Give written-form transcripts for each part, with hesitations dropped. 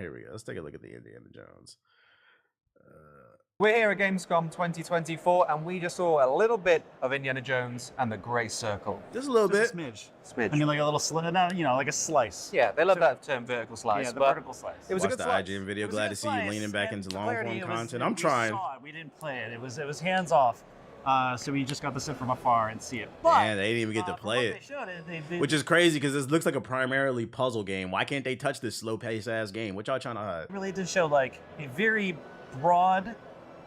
Here we go. Let's take a look at the Indiana Jones. We're here at Gamescom 2024, and we just saw a little bit of Indiana Jones and the Grey Circle. Just a little bit. A smidge. Smidge. I mean, like a little slice, you know, like a slice. Yeah, they love that term, vertical slice. Yeah, the but vertical slice. It was a Watch good the slice. IGN video. It was a Glad good to see you slice, leaning back and into for long clarity, form it was- content. I'm we trying. Saw it. We didn't play it. It was hands off. So we just got to sit from afar and see it. But, Man, they didn't even get to play it. They Which is crazy because this looks like a primarily puzzle game. Why can't they touch this slow-paced ass game? What y'all trying to hide? really did show like a very broad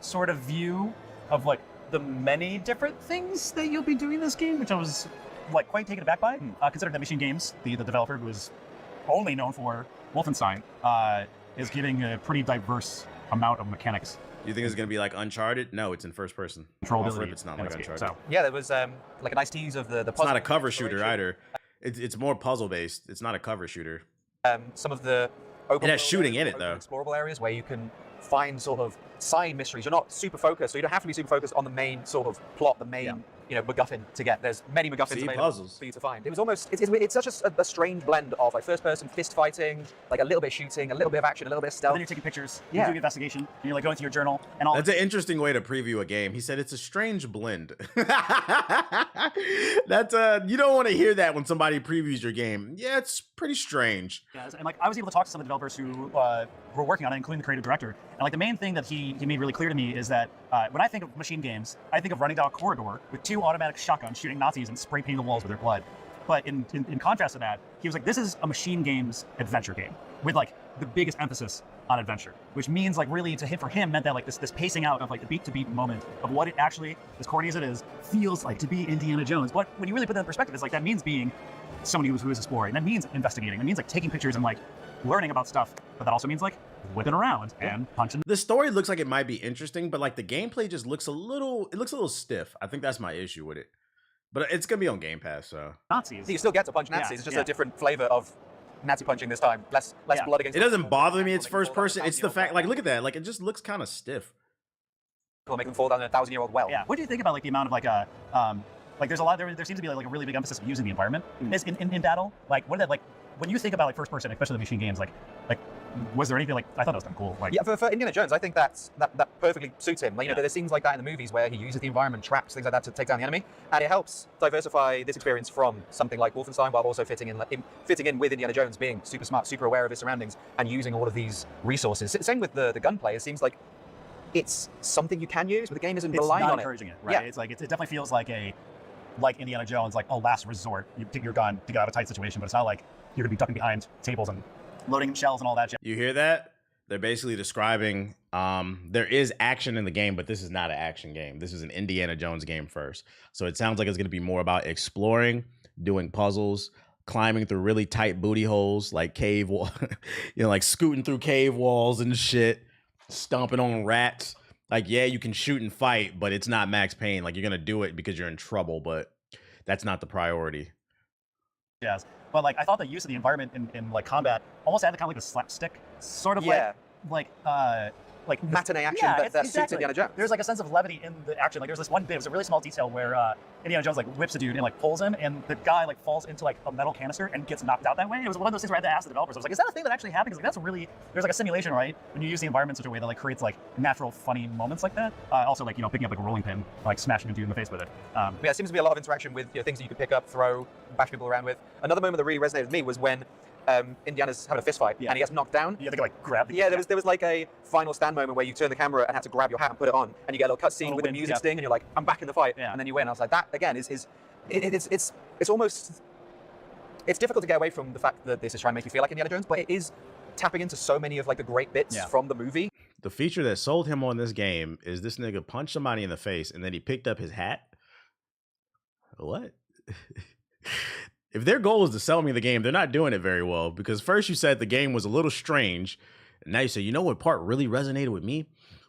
sort of view of like the many different things that you'll be doing in this game, which I was like quite taken aback by. Considering that Machine Games, the developer who is only known for Wolfenstein, is giving a pretty diverse amount of mechanics. You think it's gonna be like Uncharted? No, it's in first person. Controllability. It's not in like this game. Uncharted. So, Yeah, there was like a nice tease of the It's puzzle. not a cover shooter exploration. either. It's more puzzle based. It's not a cover shooter. Some of the open It has world shooting areas, in it, open though. explorable areas where you can find sort of side mysteries. You're not super focused, so you don't have to be super focused on the main sort of plot, the main MacGuffin to get. There's many MacGuffins See, available puzzles. for you to find. It was almost it's such a strange blend of like first person fist fighting, like a little bit of shooting, a little bit of action, a little bit of but stealth. then you're taking pictures, you're Yeah. doing investigation, and you're like going to your journal and all. That's an interesting way to preview a game. He said it's a strange blend. That's you don't want to hear that when somebody previews your game. Yeah, it's pretty strange. Yeah, and like I was able to talk to some of the developers who were working on it, including the creative director. And like the main thing that he made really clear to me is that when I think of machine games, I think of running down a corridor with 2 automatic shotguns shooting Nazis and spray painting the walls with their blood. But in contrast to that, he was like, this is a machine games adventure game with like the biggest emphasis on adventure, which means like really for him meant that like this pacing out of like the beat to beat moment of what it actually, as corny as it is, feels like to be Indiana Jones. But when you really put that in perspective, it's like that means being somebody who is exploring. That means investigating. That means like taking pictures and like learning about stuff. But that also means like whipping around and punching. The story looks like it might be interesting, but like the gameplay just looks a little stiff. I think that's my issue with it. But it's gonna be on Game Pass, so Nazis. You still get to punch Nazis. Yeah, It's just yeah. a different flavor of Nazi punching this time. Less Yeah. blood against. it doesn't bother me. It's Making them first fall down person. It's the fact, like, look at that. Like, it just looks kind of stiff. Make them fall down a 1,000-year-old well. Yeah. What do you think about like the amount of like there's a lot there seems to be like a really big emphasis of using the environment in battle. Like what like when you think about like first person, especially the machine games, like was there anything like I thought that was kind of cool. Like Yeah, for Indiana Jones, I think that perfectly suits him. Like, you know, there's things like that in the movies where he uses the environment, traps, things like that to take down the enemy, and it helps diversify this experience from something like Wolfenstein, while also fitting in with Indiana Jones being super smart, super aware of his surroundings, and using all of these resources. Same with the gunplay. It seems like it's something you can use, but the game isn't it's relying not on encouraging it. it, right? Yeah. It's like it definitely feels like Indiana Jones, like a last resort. You pick your gun to get out of a tight situation, but it's not like you're gonna be ducking behind tables and loading shells and all that. You hear that? They're basically describing there is action in the game, but this is not an action game. This is an Indiana Jones game first. So it sounds like it's going to be more about exploring, doing puzzles, climbing through really tight booty holes, like cave wall, like scooting through cave walls and shit, stomping on rats. Like, yeah, you can shoot and fight, but it's not Max Payne. Like, you're going to do it because you're in trouble, but that's not the priority. Yes. But like I thought the use of the environment in like combat almost added kind of like a slapstick sort of Yeah. like Matinee action yeah, that suits exactly. Indiana Jones. There's like a sense of levity in the action. Like there's this one bit, it was a really small detail where Indiana Jones like whips a dude and like pulls him, and the guy like falls into like a metal canister and gets knocked out that way. It was one of those things where I had to ask the developers. I was like, is that a thing that actually happens? Like that's really there's like a simulation, right? When you use the environment in such a way that like creates like natural funny moments like that. Also like picking up like a rolling pin, like smashing a dude in the face with it. Yeah, it seems to be a lot of interaction with things that you could pick up, throw, bash people around with. Another moment that really resonated with me was when Indiana's having a fist fight and he gets knocked down. You have to like grab the Yeah, there was like a final stand moment where you turn the camera and have to grab your hat and put it on, and you get a little cutscene Little with the wind, music yeah. sting, and you're like, I'm back in the fight, Yeah. and then you win. I was like, that again it's almost, it's difficult to get away from the fact that this is trying to make you feel like Indiana Jones, but it is tapping into so many of like the great bits Yeah. from the movie. The feature that sold him on this game is this nigga punched somebody in the face and then he picked up his hat. What? If their goal is to sell me the game, they're not doing it very well, because first you said the game was a little strange, and now you say, you know what part really resonated with me?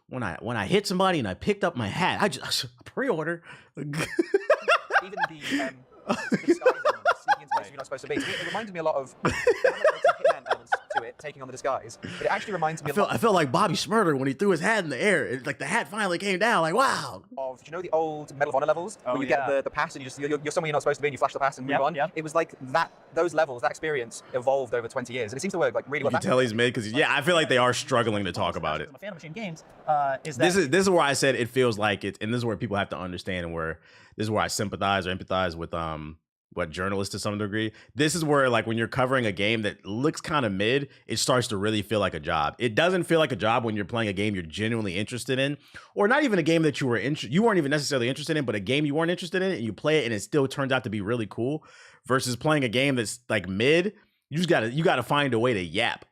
When I hit somebody and I picked up my hat, I just pre-order. Even the disguise element, sneaking into places you're not supposed to be. It reminded me a lot of Hitman elements to it taking on the disguise, but it actually reminds me I felt like Bobby Shmurda when he threw his hat in the air. Like the hat finally came down. Like, wow. of, do you know the old Medal of Honor levels Oh, where you yeah. get the pass and you're somewhere you're not supposed to be and you flash the pass and move Yep, on? yep. It was like that. Those levels, that experience evolved over 20 years, and it seems to work like really You well. can tell he's mid because yeah, I feel like they are struggling to talk about it. I'm a fan of machine games. Is that This is where I said it feels like it, and this is where people have to understand, and where this is where I sympathize or empathize with what journalists to some degree. This is where like when you're covering a game that looks kind of mid, it starts to really feel like a job. It doesn't feel like a job when you're playing a game you're genuinely interested in, or not even a game that you weren't even necessarily interested in, but a game you weren't interested in, and you play it and it still turns out to be really cool. Versus playing a game that's like mid, you gotta find a way to yap.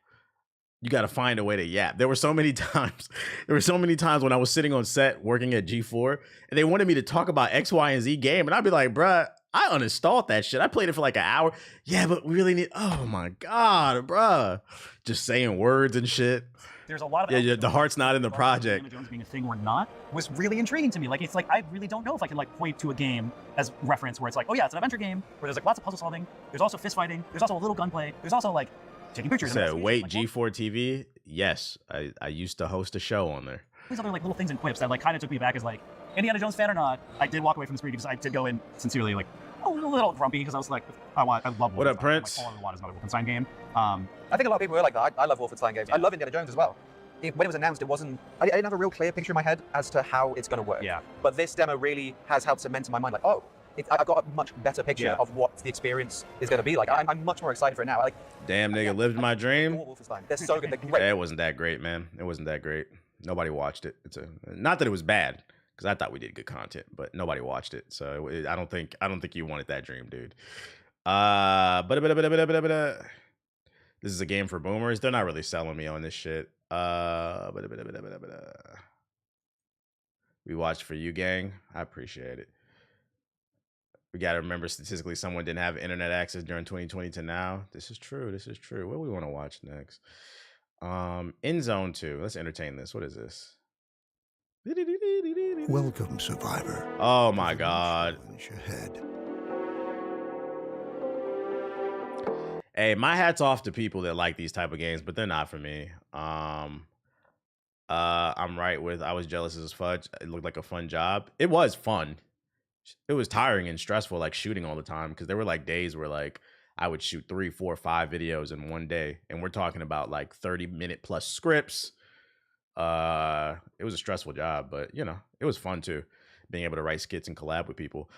You got to find a way to yap. There were so many times when I was sitting on set working at G4 and they wanted me to talk about X, Y, and Z game. And I'd be like, bruh, I uninstalled that shit. I played it for like an hour. Yeah, but we really need, oh my God, bruh. Just saying words and shit. there's a lot of Yeah, the heart's not in the project. Indiana Jones being a thing or not was really intriguing to me. Like, it's like I really don't know if I can like point to a game as reference where it's like, oh yeah, it's an adventure game where there's like lots of puzzle solving. There's also fist fighting. There's also a little gunplay. There's also like taking pictures. Said, and wait, like, G4 TV? Yes, I used to host a show on there. these other like little things and quips that like kind of took me back as like Indiana Jones fan or not. I did walk away from the screen because I did go in sincerely like a little grumpy because I was like, I love. What up, Wolfenstein. Prince? Like, Fallen in the Water is another Wolfenstein game. I think a lot of people were like that. I love Wolfenstein games. I love Indiana Jones as well. When it was announced, it wasn't. I didn't have a real clear picture in my head as to how it's going to work. Yeah. But this demo really has helped cement in my mind, like, oh, I've got a much better picture Yeah. of what the experience is going to be like. I'm much more excited for it now. Like, Damn nigga, lived my dream. all Wolfenstein. They're so good. They're great. Yeah, it wasn't that great, man. It wasn't that great. Nobody watched it. Not that it was bad, because I thought we did good content, but nobody watched it. So I don't think you wanted that dream, dude. This is a game for boomers. They're not really selling me on this shit. We watched For You Gang. I appreciate it. We got to remember statistically someone didn't have internet access during 2020 to now. This is true. What do we want to watch next? In Zone 2. Let's entertain this. What is this? Welcome, survivor. Oh my God. Challenge ahead. Hey, my hat's off to people that like these type of games, but they're not for me. I'm right with I was jealous as fudge. It looked like a fun job. It was fun. It was tiring and stressful, like shooting all the time, because there were like days where like I would shoot 3, 4, 5 videos in one day, and we're talking about like 30-minute plus scripts. It was a stressful job, but you know, it was fun too, being able to write skits and collab with people.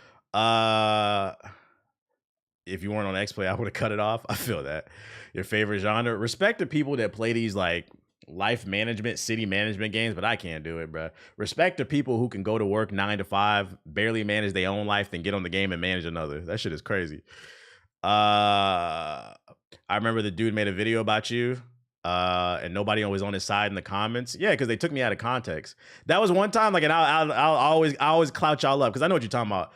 If you weren't on XPlay, I would have cut it off. I feel that. Your favorite genre? Respect to people that play these like life management, city management games, but I can't do it, bro. Respect to people who can go to work 9 to 5, barely manage their own life, then get on the game and manage another. That shit is crazy. I remember the dude made a video about you, and nobody was on his side in the comments. Yeah, because they took me out of context. That was one time, like, and I'll always clout y'all up because I know what you're talking about.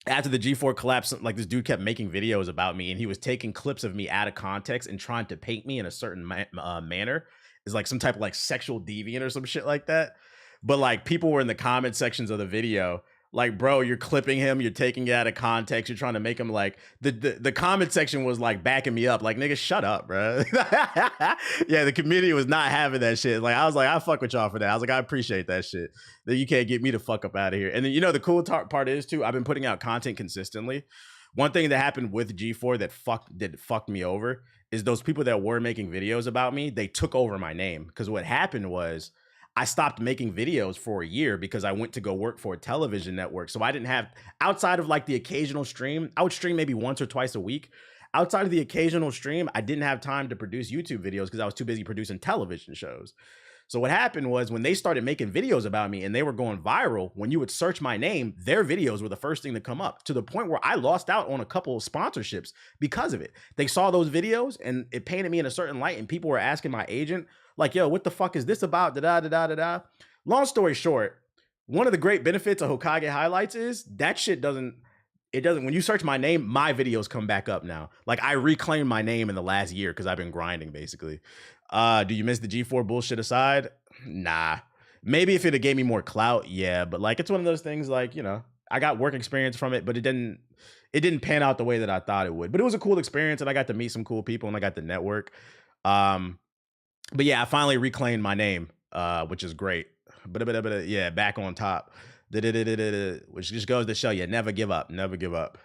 After the G4 collapse, like this dude kept making videos about me, and he was taking clips of me out of context and trying to paint me in a certain manner. It's like some type of like sexual deviant or some shit like that. But like people were in the comment sections of the video, like, bro, you're clipping him, you're taking it out of context, you're trying to make him like the comment section was like backing me up, like, nigga, shut up, bro. Yeah, the community was not having that shit. Like, I was like, I fuck with y'all for that. I was like, I appreciate that shit. That you can't get me the fuck up out of here. And then, you know, the cool part is too, I've been putting out content consistently. One thing that happened with G4 that fucked me over is those people that were making videos about me, they took over my name. Because what happened was I stopped making videos for a year because I went to go work for a television network. So I didn't have, outside of like the occasional stream, I would stream maybe once or twice a week. Outside of the occasional stream, I didn't have time to produce YouTube videos because I was too busy producing television shows. So what happened was when they started making videos about me and they were going viral, when you would search my name, their videos were the first thing to come up, to the point where I lost out on a couple of sponsorships because of it. They saw those videos and it painted me in a certain light, and people were asking my agent, like, yo, what the fuck is this about? Da-da-da-da-da-da. Long story short, one of the great benefits of Hokage Highlights is that shit doesn't, when you search my name, my videos come back up now. Like, I reclaimed my name in the last year because I've been grinding, basically. Do you miss the G4 bullshit aside? Nah. Maybe if it had gave me more clout, yeah. But like, it's one of those things, like, you know, I got work experience from it, but it didn't pan out the way that I thought it would. But it was a cool experience, and I got to meet some cool people, and I got the network. But yeah, I finally reclaimed my name, which is great. But yeah, back on top. Which just goes to show you, never give up, never give up.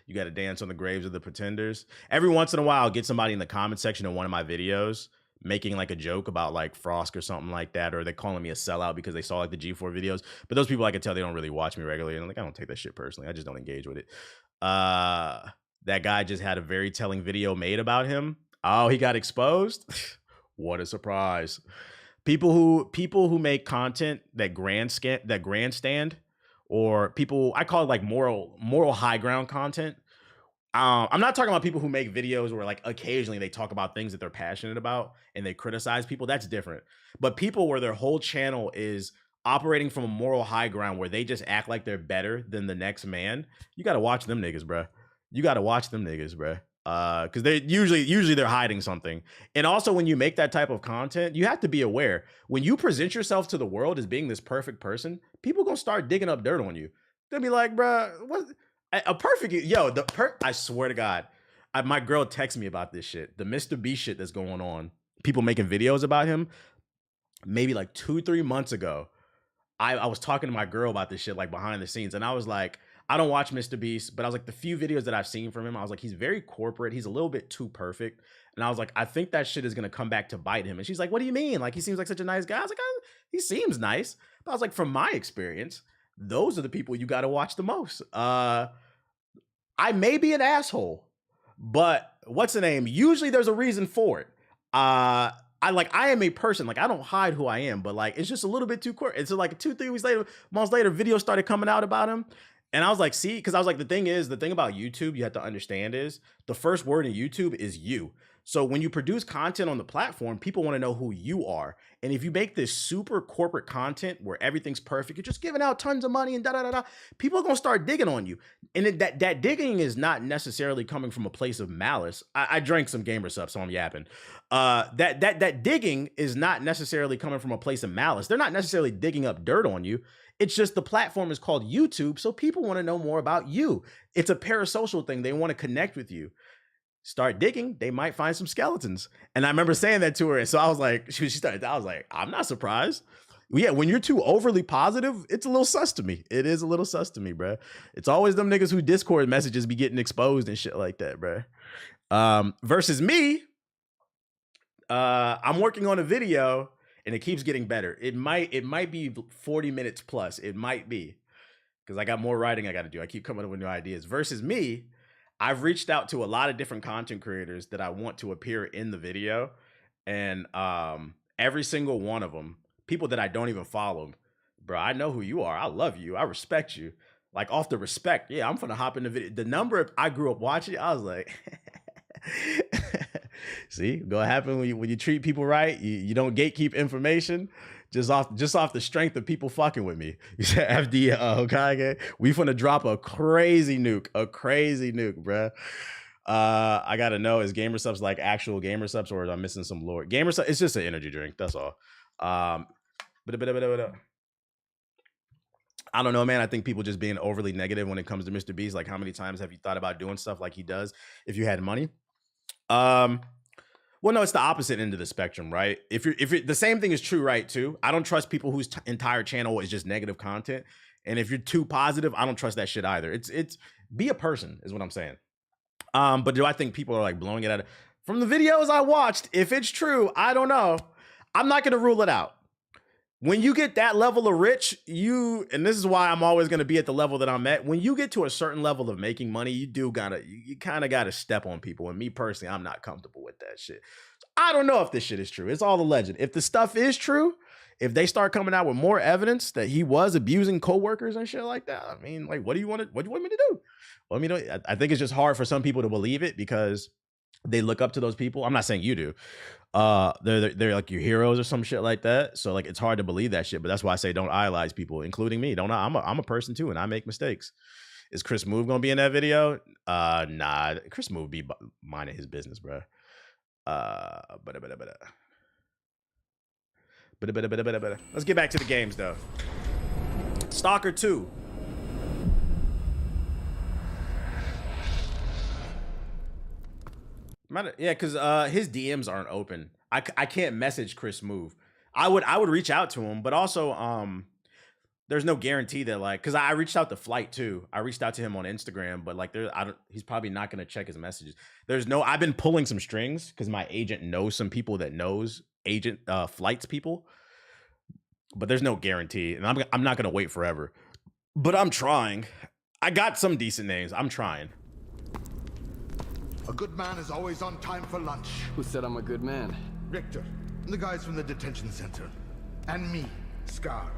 You got to dance on the graves of the pretenders. Every once in a while, I'll get somebody in the comment section of one of my videos making like a joke about like Frost or something like that, or they're calling me a sellout because they saw like the G4 videos. But those people, I can tell they don't really watch me regularly, and I'm like, I don't take that shit personally. I just don't engage with it. That guy just had a very telling video made about him. Oh, he got exposed. What a surprise. People who make content that grandstand, or people, I call it like moral high ground content. I'm not talking about people who make videos where like occasionally they talk about things that they're passionate about and they criticize people. That's different. But people where their whole channel is operating from a moral high ground where they just act like they're better than the next man, you got to watch them niggas, bruh. You got to watch them niggas, bruh. Because they usually they're hiding something. And also, when you make that type of content, you have to be aware. When you present yourself to the world as being this perfect person, people gonna start digging up dirt on you. They'll be like, bruh, what a perfect I swear to God, my girl texted me about this shit. The Mr. B shit that's going on. People making videos about him. Maybe like 2-3 months ago, I was talking to my girl about this shit, like behind the scenes, and I was like, I don't watch Mr. Beast, but I was like, the few videos that I've seen from him, I was like, he's very corporate. He's a little bit too perfect. And I was like, I think that shit is going to come back to bite him. And she's like, what do you mean? Like, he seems like such a nice guy. I was like, he seems nice. But I was like, from my experience, those are the people you got to watch the most. I may be an asshole, but what's the name? Usually there's a reason for it. I am a person, like I don't hide who I am, but like, it's just a little bit too quick. And so like 2-3 weeks later, months later, videos started coming out about him. And I was like, see, because I was like, the thing about YouTube, you have to understand is the first word in YouTube is you. So when you produce content on the platform, people want to know who you are. And if you make this super corporate content where everything's perfect, you're just giving out tons of money and da-da-da-da, people are going to start digging on you. And that digging is not necessarily coming from a place of malice. I drank some gamer stuff, so I'm yapping. That digging is not necessarily coming from a place of malice. They're not necessarily digging up dirt on you. It's just the platform is called YouTube, so people want to know more about you. It's a parasocial thing. They want to connect with you. Start digging, they might find some skeletons. And I remember saying that to her. And so I was like, I was like, I'm not surprised. Yeah, when you're too overly positive, it's a little sus to me. It is a little sus to me, bro. It's always them niggas who Discord messages be getting exposed and shit like that, bro. Versus me, I'm working on a video and it keeps getting better. It might be 40 minutes plus. It might be, because I got more writing I got to do. I keep coming up with new ideas. Versus me, I've reached out to a lot of different content creators that I want to appear in the video. And every single one of them, people that I don't even follow, bro, I know who you are. I love you. I respect you. Like, off the respect, yeah, I'm gonna hop in the video. The number I grew up watching, I was like, see, gonna happen when you treat people right. You don't gatekeep information just off the strength of people fucking with me. You said FD Hokage, we finna drop a crazy nuke, bruh. I gotta know, is Gamer Subs like actual Gamer Subs, or am I missing some lore? Gamer Subs, it's just an energy drink. That's all. I don't know, man. I think people just being overly negative when it comes to Mr. Beast. Like, how many times have you thought about doing stuff like he does if you had money? Well, no, it's the opposite end of the spectrum, right? If you're the same thing is true, right? Too. I don't trust people whose entire channel is just negative content. And if you're too positive, I don't trust that shit either. It's be a person is what I'm saying. But do I think people are like blowing it out from the videos I watched? If it's true, I don't know. I'm not gonna rule it out. When you get that level of rich, and this is why I'm always going to be at the level that I'm at. When you get to a certain level of making money, you kind of got to step on people. And me personally, I'm not comfortable with that shit. I don't know if this shit is true. It's all a legend. If the stuff is true, if they start coming out with more evidence that he was abusing coworkers and shit like that, I mean, like, what do you want me to do? Well, I mean, I think it's just hard for some people to believe it because they look up to those people. I'm not saying you do. They're like your heroes or some shit like that. So like, it's hard to believe that shit. But that's why I say don't idolize people, including me. I'm a person too, and I make mistakes. Is Chris Move gonna be in that video? Nah. Chris Move be minding his business, bro. Let's get back to the games though. Stalker 2. Yeah, because his DMs aren't open. I can't message Chris Move. I would reach out to him, but also there's no guarantee that like because I reached out to Flight too. I reached out to him on Instagram, but like he's probably not gonna check his messages. I've been pulling some strings because my agent knows some people that knows Flight's people, but there's no guarantee, and I'm not gonna wait forever. But I'm trying. I got some decent names. I'm trying. A good man is always on time for lunch. Who said I'm a good man? Richter, and the guys from the detention center. And me, Scar.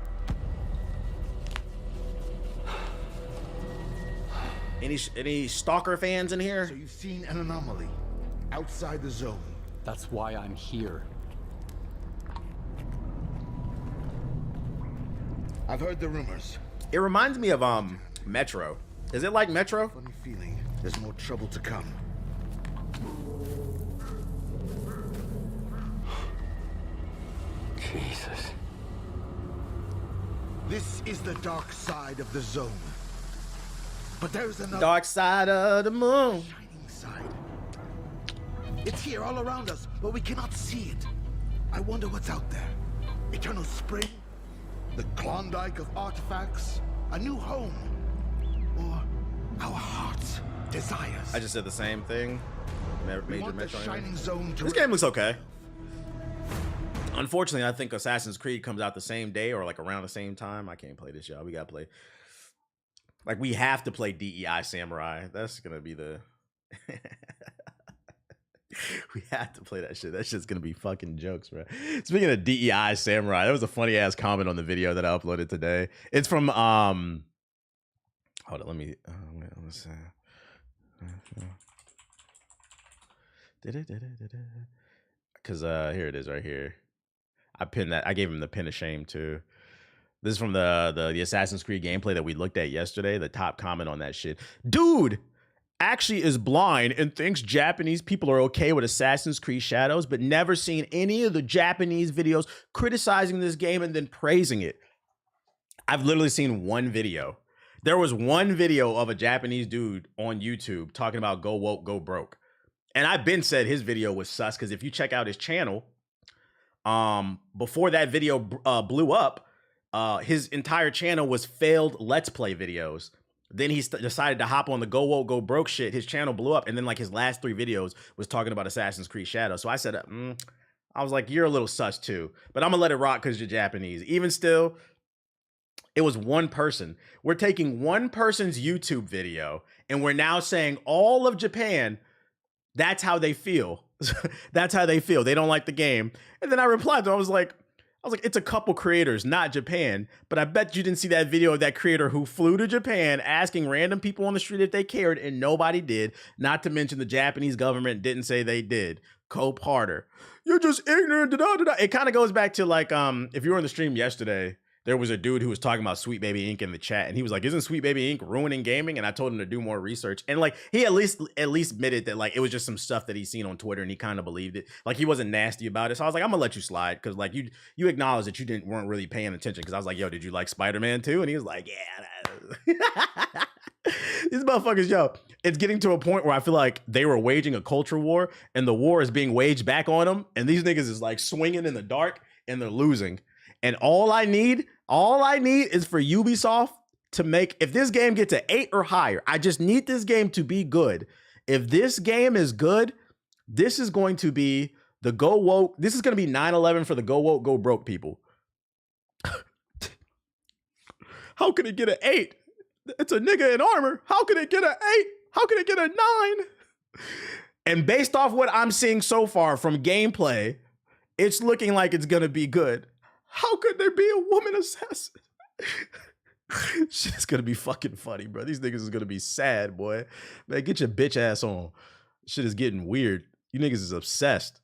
Any Stalker fans in here? So you've seen an anomaly outside the zone. That's why I'm here. I've heard the rumors. It reminds me of Metro. Is it like Metro? Funny feeling there's more trouble to come. Jesus. This is the dark side of the zone. But there's another Dark side of the moon. shining side. It's here all around us, but we cannot see it. I wonder what's out there. Eternal Spring? The Klondike of artifacts? A new home? Or our heart's desires? I just said the same thing. We Major want the Metro. shining zone to This game looks okay. Unfortunately, I think Assassin's Creed comes out the same day or like around the same time. I can't play this, y'all. We gotta play. Like we have to play DEI Samurai. That's gonna be the. We have to play that shit. That shit's gonna be fucking jokes, bro. Speaking of DEI Samurai, that was a funny ass comment on the video that I uploaded today. It's from hold on, let me wait, let's because here it is right here. I pinned that. I gave him the pin of shame too. This is from the Assassin's Creed gameplay that we looked at yesterday. The top comment on that shit. Dude actually is blind and thinks Japanese people are okay with Assassin's Creed Shadows, but never seen any of the Japanese videos criticizing this game and then praising it. I've literally seen one video. There was one video of a Japanese dude on YouTube talking about go woke, go broke. And I've been said his video was sus because if you check out his channel, before that video blew up, his entire channel was failed Let's Play videos. Then he decided to hop on the go woke, go broke shit. His channel blew up. And then like his last 3 videos was talking about Assassin's Creed Shadows. So I said, I was like, you're a little sus too, but I'm gonna let it rock because you're Japanese. Even still, it was one person. We're taking one person's YouTube video and we're now saying all of Japan, that's how they feel. That's how they feel. They don't like the game. And then I replied to him, I was like, it's a couple creators, not Japan. But I bet you didn't see that video of that creator who flew to Japan asking random people on the street if they cared, and nobody did. Not to mention the Japanese government didn't say they did. Cope harder. You're just ignorant. Da-da-da-da. It kind of goes back to like, if you were on the stream yesterday, there was a dude who was talking about Sweet Baby Inc. in the chat, and he was like, "Isn't Sweet Baby Inc. ruining gaming?" And I told him to do more research, and like he at least admitted that like it was just some stuff that he's seen on Twitter, and he kind of believed it. Like he wasn't nasty about it, so I was like, "I'm gonna let you slide," because like you acknowledge that you weren't really paying attention. Because I was like, "Yo, did you like Spider-Man 2?" And he was like, "Yeah." These motherfuckers, yo, it's getting to a point where I feel like they were waging a culture war, and the war is being waged back on them, and these niggas is like swinging in the dark, and they're losing. And all I need is for Ubisoft to make, if this game gets an 8 or higher, I just need this game to be good. If this game is good, this is going to be the go woke. This is going to be 9/11 for the go woke, go broke people. How can it get an 8? It's a nigga in armor. How can it get an 8? How can it get a 9? And based off what I'm seeing so far from gameplay, it's looking like it's going to be good. How could there be a woman assassin? Shit's gonna be fucking funny, bro. These niggas is gonna be sad, boy. Man, get your bitch ass on. Shit is getting weird. You niggas is obsessed.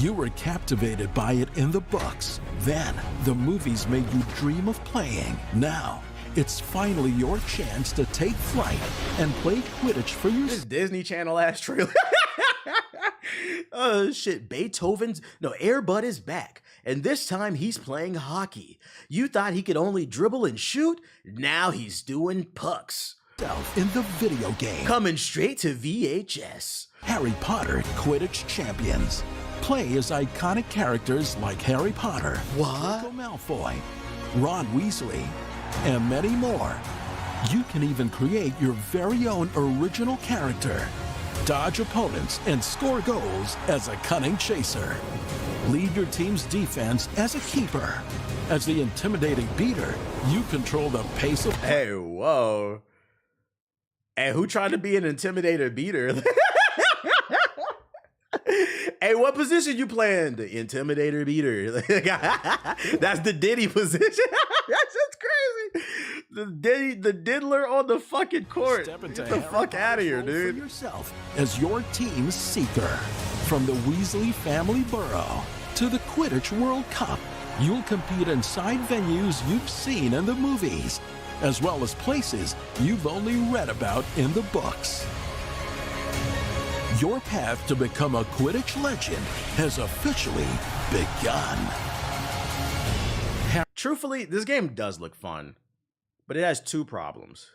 You were captivated by it in the books. Then the movies made you dream of playing. Now it's finally your chance to take flight and play Quidditch for This yourself. Disney Channel ass trailer. Shit. Air Bud is back. And this time he's playing hockey. You thought he could only dribble and shoot? Now he's doing pucks. yourself in the video game. Coming straight to VHS. Harry Potter Quidditch Champions. Play as iconic characters like Harry Potter, Draco Malfoy, Ron Weasley, and many more. You can even create your very own original character. Dodge opponents and score goals as a cunning chaser. Lead your team's defense as a keeper. As the intimidating beater, you control the pace of... Hey, whoa. Hey, who tried to be an intimidator beater? Hey, what position you playing? The intimidator beater. That's the Diddy position. That's just crazy. The diddler on the fucking court. Get the fuck out of here, dude. For yourself as your team's seeker. From the Weasley family burrow to the Quidditch World Cup, you'll compete inside venues you've seen in the movies, as well as places you've only read about in the books. Your path to become a Quidditch legend has officially begun. Truthfully, this game does look fun, but it has two problems.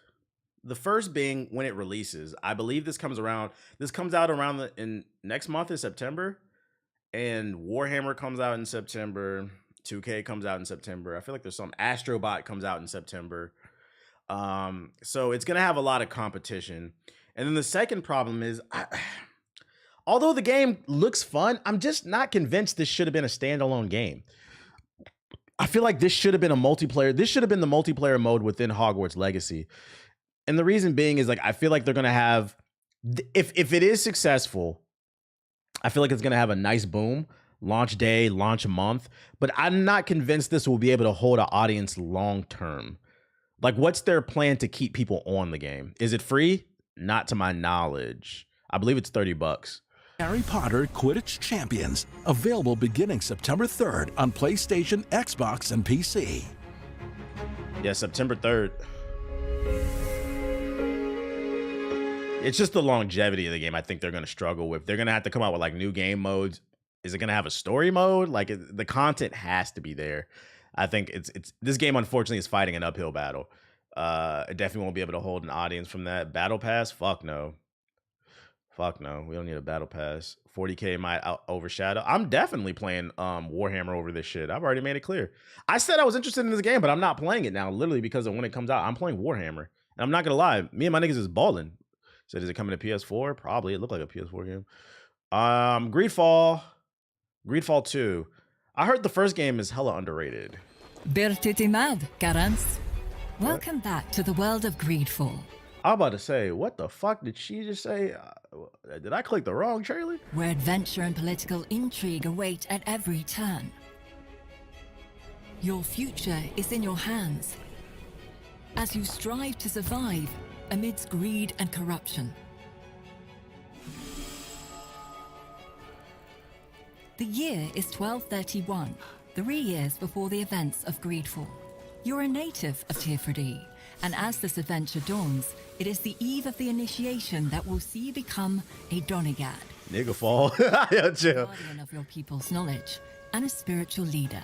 The first being when it releases. I believe this comes out around in next month in September, and Warhammer comes out in September. 2K comes out in September. I feel like there's some Astrobot comes out in September. So it's gonna have a lot of competition. And then the second problem is, although the game looks fun, I'm just not convinced this should have been a standalone game. I feel like this should have been a multiplayer. This should have been the multiplayer mode within Hogwarts Legacy. And the reason being is, like, I feel like they're going to have, if it is successful, I feel like it's going to have a nice boom, launch day, launch month, but I'm not convinced this will be able to hold an audience long term. Like, what's their plan to keep people on the game? Is it free? Not to my knowledge. I believe it's $30. Harry Potter Quidditch Champions, available beginning September 3rd on PlayStation, Xbox, and PC. Yeah, September 3rd. It's just the longevity of the game I think they're going to struggle with. They're going to have to come out with, like, new game modes. Is it going to have a story mode? Like, the content has to be there. I think it's this game, unfortunately, is fighting an uphill battle. It definitely won't be able to hold an audience from that. Battle Pass? Fuck no. Fuck no. We don't need a Battle Pass. 40K might overshadow. I'm definitely playing Warhammer over this shit. I've already made it clear. I said I was interested in this game, but I'm not playing it now, literally because of when it comes out. I'm playing Warhammer. And I'm not going to lie. Me and my niggas is balling. So does it come to PS4? Probably. It looked like a PS4 game. Greedfall 2. I heard the first game is hella underrated. Bertitimad, Karans. Welcome back to the world of Greedfall, I'm about to say, what the fuck did she just say? Did I click the wrong trailer? where adventure and political intrigue await at every turn. Your future is in your hands as you strive to survive amidst greed and corruption. The year is 1231, 3 years before the events of Greedfall. You're a native of Tirfredi, and as this adventure dawns, it is the eve of the initiation that will see you become a Donegad, Nigga fall. Yo, chill. guardian of your people's knowledge, and a spiritual leader.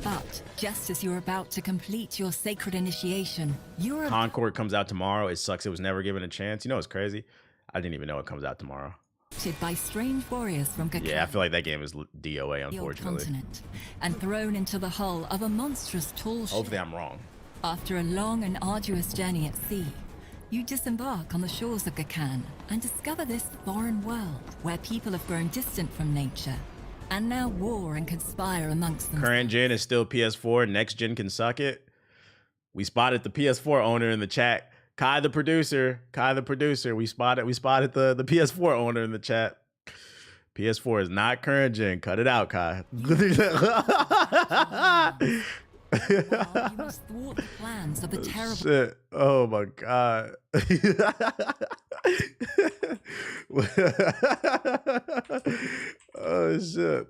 But just as you're about to complete your sacred initiation, you're Concord comes out tomorrow. It sucks it was never given a chance. You know what's crazy? I didn't even know it comes out tomorrow. abducted by strange warriors from Gacan, Yeah, I feel like that game is DOA, the old unfortunately. continent, and thrown into the hull of a monstrous tall ship. Hopefully I'm wrong. After a long and arduous journey at sea, you disembark on the shores of Gacan and discover this foreign world where people have grown distant from nature and now war and conspire amongst them. Current gen is still PS4. Next gen can suck it. We spotted the PS4 owner in the chat. Kai the producer. We spotted the PS4 owner in the chat. PS4 is not current gen. Cut it out, Kai. Well, you must thwart the plans of the terrible. Shit. Oh my god. Oh shit.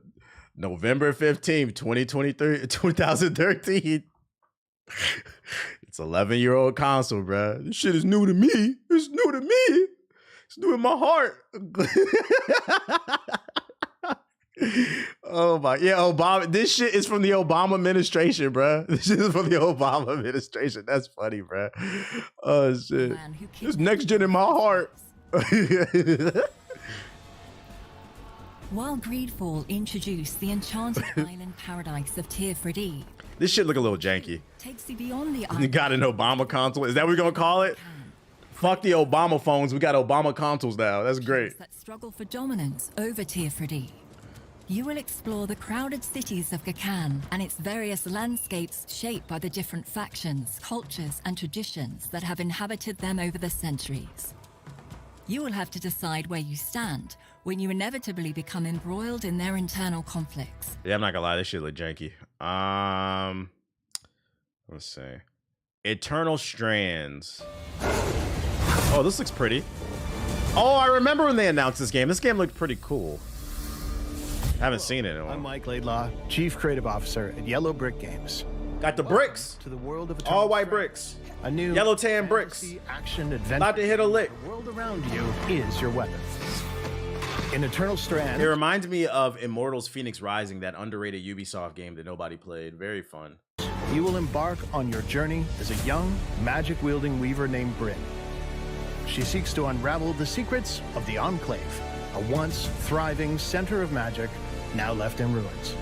November 15th, 2013. It's 11-year-old console, bro. This shit is new to me. It's new to me. It's new in my heart. Oh my, yeah, Obama. This shit is from the Obama administration, bruh. This shit is from the Obama administration. That's funny, bruh. Oh shit. Man who This kidnapped next gen in my heart. While Greedfall introduced the enchanted island paradise of Tier 3D, This shit look a little janky. takes you beyond the You island got an Obama console? Is that what we're gonna call it? Fuck the Obama phones. We got Obama consoles now. That's great. that struggle for dominance over Tier 3D. You will explore the crowded cities of Kakan and its various landscapes shaped by the different factions, cultures, and traditions that have inhabited them over the centuries. You will have to decide where you stand when you inevitably become embroiled in their internal conflicts. Yeah, I'm not gonna lie. This shit look janky. Let's see. Eternal Strands. Oh, this looks pretty. Oh, I remember when they announced this game. This game looked pretty cool. I haven't seen it in a I'm while. Mike Laidlaw, Chief Creative Officer at Yellow Brick Games. Got the bricks. To the world of All white Eternal bricks. Strands, a new Yellow tan bricks. fantasy action adventure. About to hit a lick. The world around you is your weapon. In Eternal Strands, It reminds me of Immortals Phoenix Rising, that underrated Ubisoft game that nobody played. Very fun. you will embark on your journey as a young, magic-wielding weaver named Bryn. She seeks to unravel the secrets of the Enclave, a once thriving center of magic now left in ruins.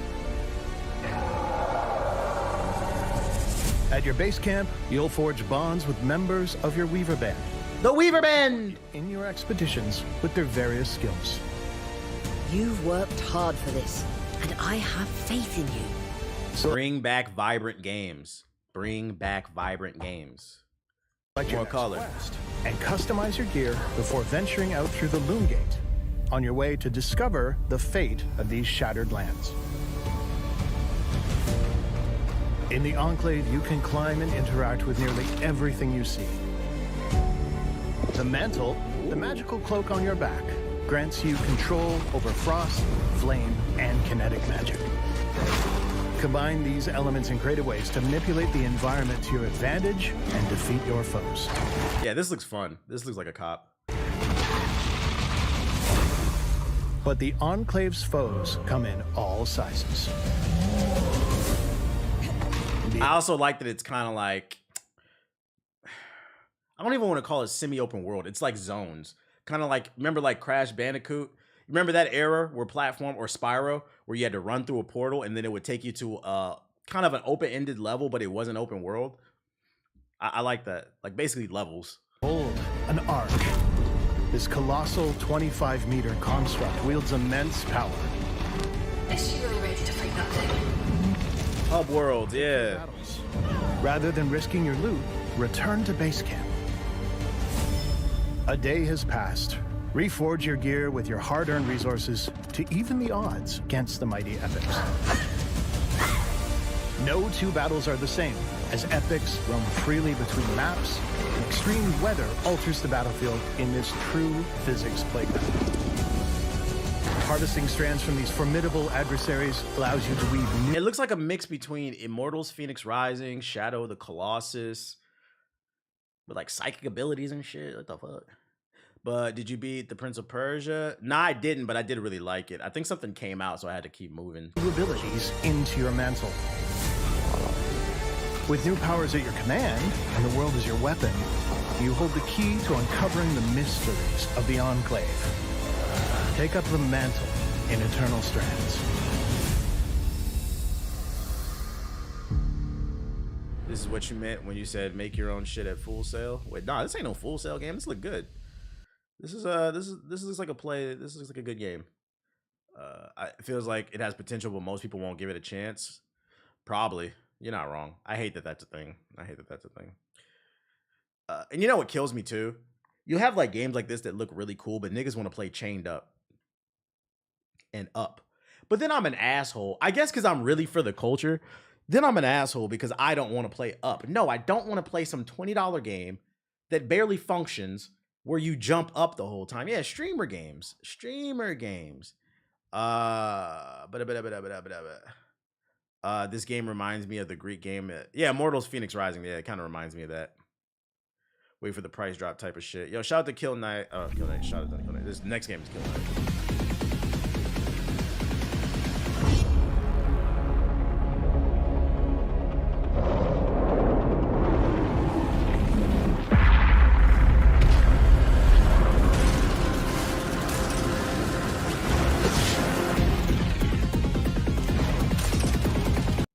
At your base camp, you'll forge bonds with members of your Weaver Band The Weaver Band! in your expeditions with their various skills. You've worked hard for this, and I have faith in you. Bring back vibrant games. Bring back vibrant games. Select your More next color. quest and customize your gear before venturing out through the Loom Gate on your way to discover the fate of these shattered lands. In the Enclave, you can climb and interact with nearly everything you see. The Mantle, the magical cloak on your back, grants you control over frost, flame, and kinetic magic. Combine these elements in creative ways to manipulate the environment to your advantage and defeat your foes. Yeah, this looks fun. This looks like a cop. But the Enclave's foes come in all sizes. I also like that it's kind of like, I don't even want to call it semi-open world. It's like zones. Kind of like, remember like Crash Bandicoot? Remember that era where Platform or Spyro, where you had to run through a portal and then it would take you to kind of an open-ended level, but it wasn't open world? I like that. Like basically levels. Hold an arc. This colossal 25-meter construct wields immense power. Hub world, yeah. Battles. Rather than risking your loot, return to base camp. A day has passed. Reforge your gear with your hard-earned resources to even the odds against the mighty epics. No two battles are the same, as epics roam freely between maps, and extreme weather alters the battlefield in this true physics playground. Harvesting strands from these formidable adversaries allows you to weave new It looks like a mix between Immortals Phoenix Rising, Shadow of the Colossus, with like psychic abilities and shit. What the fuck? But did you beat the Prince of Persia? Nah, I didn't, but I did really like it. I think something came out, so I had to keep moving. abilities into your mantle. With new powers at your command, and the world is your weapon, you hold the key to uncovering the mysteries of the Enclave. Take up the mantle in Eternal Strands. This is what you meant when you said make your own shit at Full Sail? Wait, nah, this ain't no Full Sail game. This look good. This looks like a play. This looks like a good game. It feels like it has potential, but most people won't give it a chance. Probably. You're not wrong. I hate that that's a thing. And you know what kills me too? You have like games like this that look really cool, but niggas want to play Chained Up and Up. But then I'm an asshole. I guess because I'm really for the culture. Then I'm an asshole because I don't want to play Up. No, I don't want to play some $20 game that barely functions where you jump up the whole time. Yeah, streamer games. This game reminds me of the Greek game. Yeah, Immortals Phoenix Rising. Yeah, it kind of reminds me of that. Wait for the price drop type of shit. Yo, shout out to Kill Knight. Kill Knight. Shout out to Kill Knight. This next game is Kill Knight.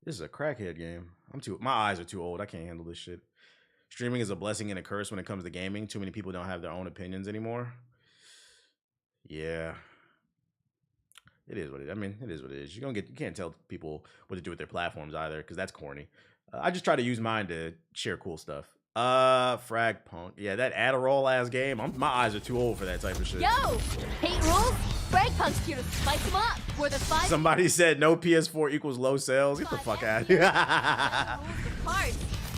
This is a crackhead game. My eyes are too old. I can't handle this shit. Streaming is a blessing and a curse when it comes to gaming. Too many people don't have their own opinions anymore. Yeah. It is what it is. I mean, it is what it is. You can't tell people what to do with their platforms either, because that's corny. I just try to use mine to share cool stuff. Frag Punk. Yeah, that Adderall ass game. My eyes are too old for that type of shit. Yo! Hate rules? Frag Punk's here to spice them up. We're the five. Somebody said no PS4 equals low sales. Get the fuck out of here.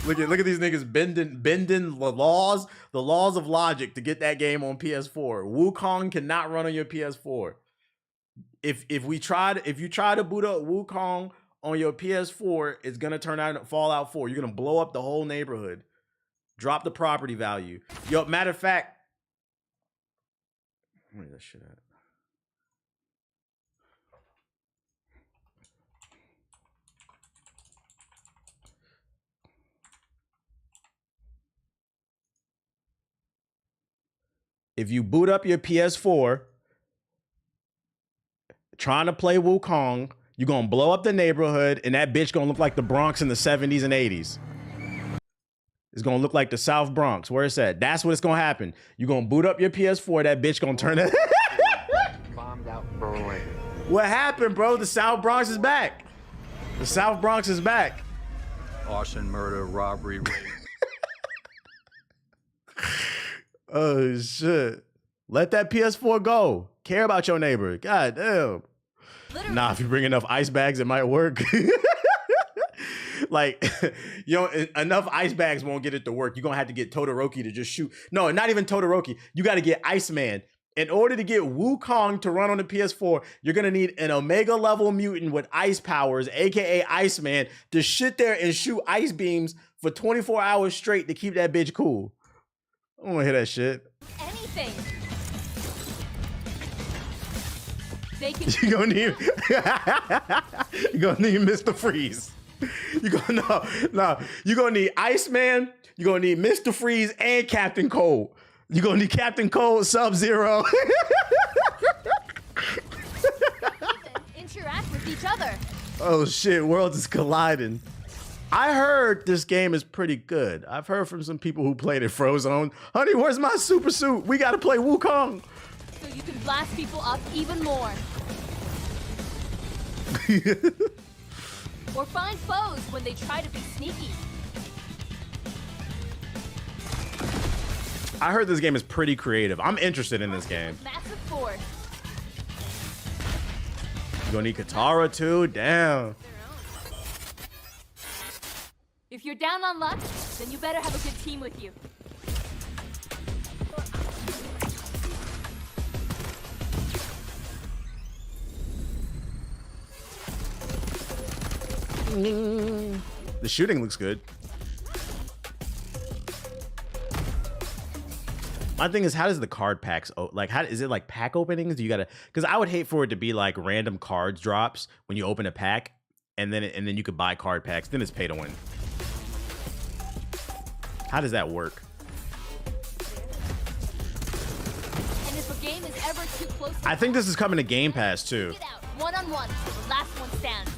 Look at these niggas bending the laws of logic to get that game on PS4. Wukong cannot run on your PS4. If you try to boot up Wukong on your PS4, it's gonna turn out Fallout 4. You're gonna blow up the whole neighborhood. Drop the property value. Yo, matter of fact, where is that shit at? If you boot up your PS4 trying to play Wukong, you're gonna blow up the neighborhood, and that bitch gonna look like the Bronx in the 70s and 80s. It's gonna look like the South Bronx. Where it's at. That's what it's gonna happen. You're gonna boot up your PS4, that bitch gonna turn it. Bombed out Berlin. What happened, bro? The South Bronx is back. The South Bronx is back. Arson, murder, robbery, rape. Oh shit. Let that PS4 go. Care about your neighbor. God damn. Literally. Nah, if you bring enough ice bags, it might work. Like, enough ice bags won't get it to work. You're gonna have to get Todoroki to just shoot. No, not even Todoroki. You gotta get Iceman. In order to get Wukong to run on the PS4, you're gonna need an Omega level mutant with ice powers, aka Iceman, to sit there and shoot ice beams for 24 hours straight to keep that bitch cool. I don't wanna hear that shit. Anything. They can You're gonna need Mr. Freeze. You're gonna need Iceman, you're gonna need Mr. Freeze and Captain Cold. You're gonna need Captain Cold, Sub-Zero. interact with each other. Oh shit, worlds is colliding. I heard this game is pretty good. I've heard from some people who played it Frozone. Honey, where's my super suit? We gotta play Wukong. So you can blast people up even more. Or find foes when they try to be sneaky. I heard this game is pretty creative. I'm interested in this game. Massive force. You gonna need Katara too? Damn. If you're down on luck, then you better have a good team with you. The shooting looks good. My thing is, how does the card packs like? How is it like pack openings? Do you gotta? Because I would hate for it to be like random cards drops when you open a pack, and then you could buy card packs. Then it's pay to win. How does that work? And if a game is ever too close to I think this is coming to Game Pass too. get out one-on-one till the last one stands.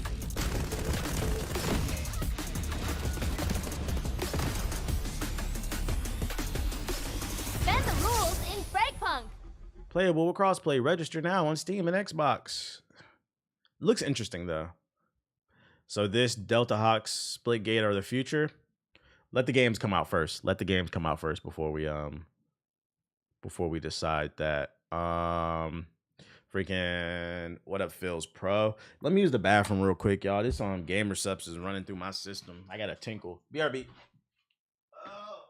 Bend the rules in Fragpunk. Playable with crossplay. Register now on Steam and Xbox. Looks interesting though. So this Delta Hawks Splitgate are the future. Let the games come out first. Let the games come out first before we decide that. Freaking what up, Phil's Pro? Let me use the bathroom real quick, y'all. This Gamer Subs is running through my system. I got a tinkle. BRB. Oh,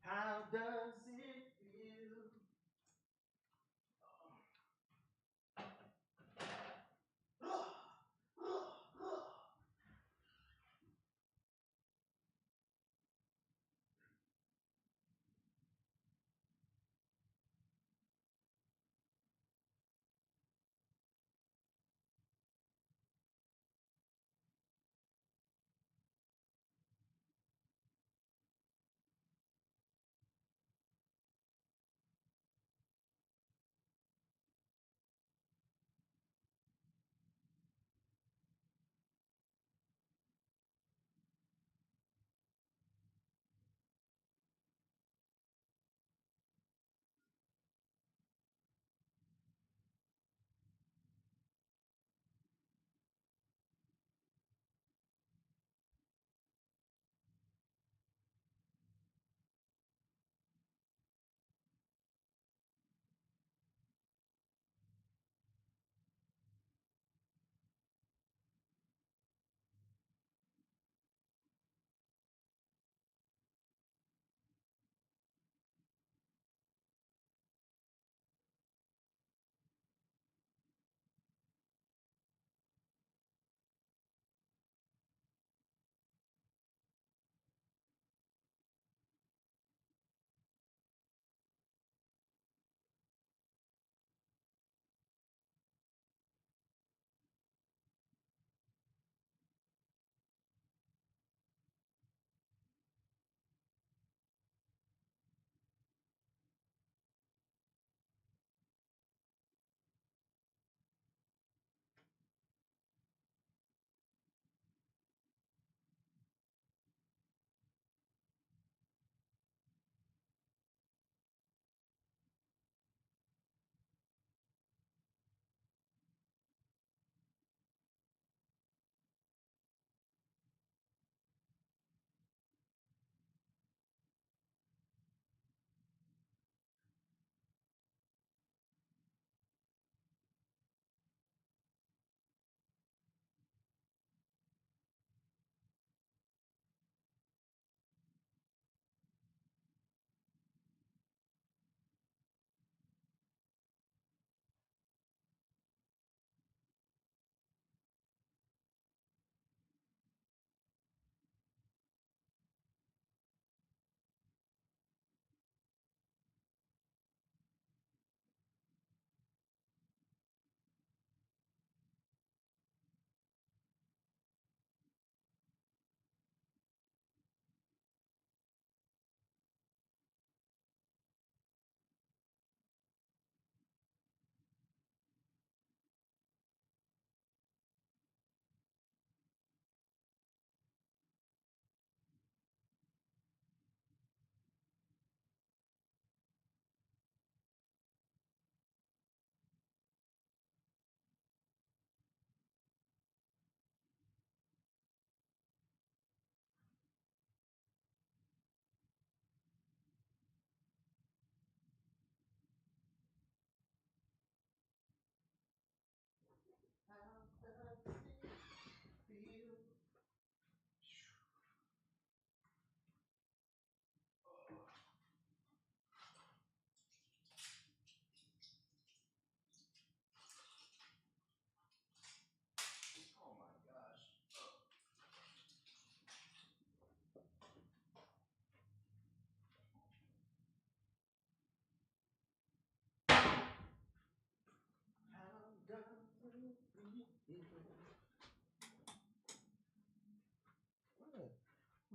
how does it feel?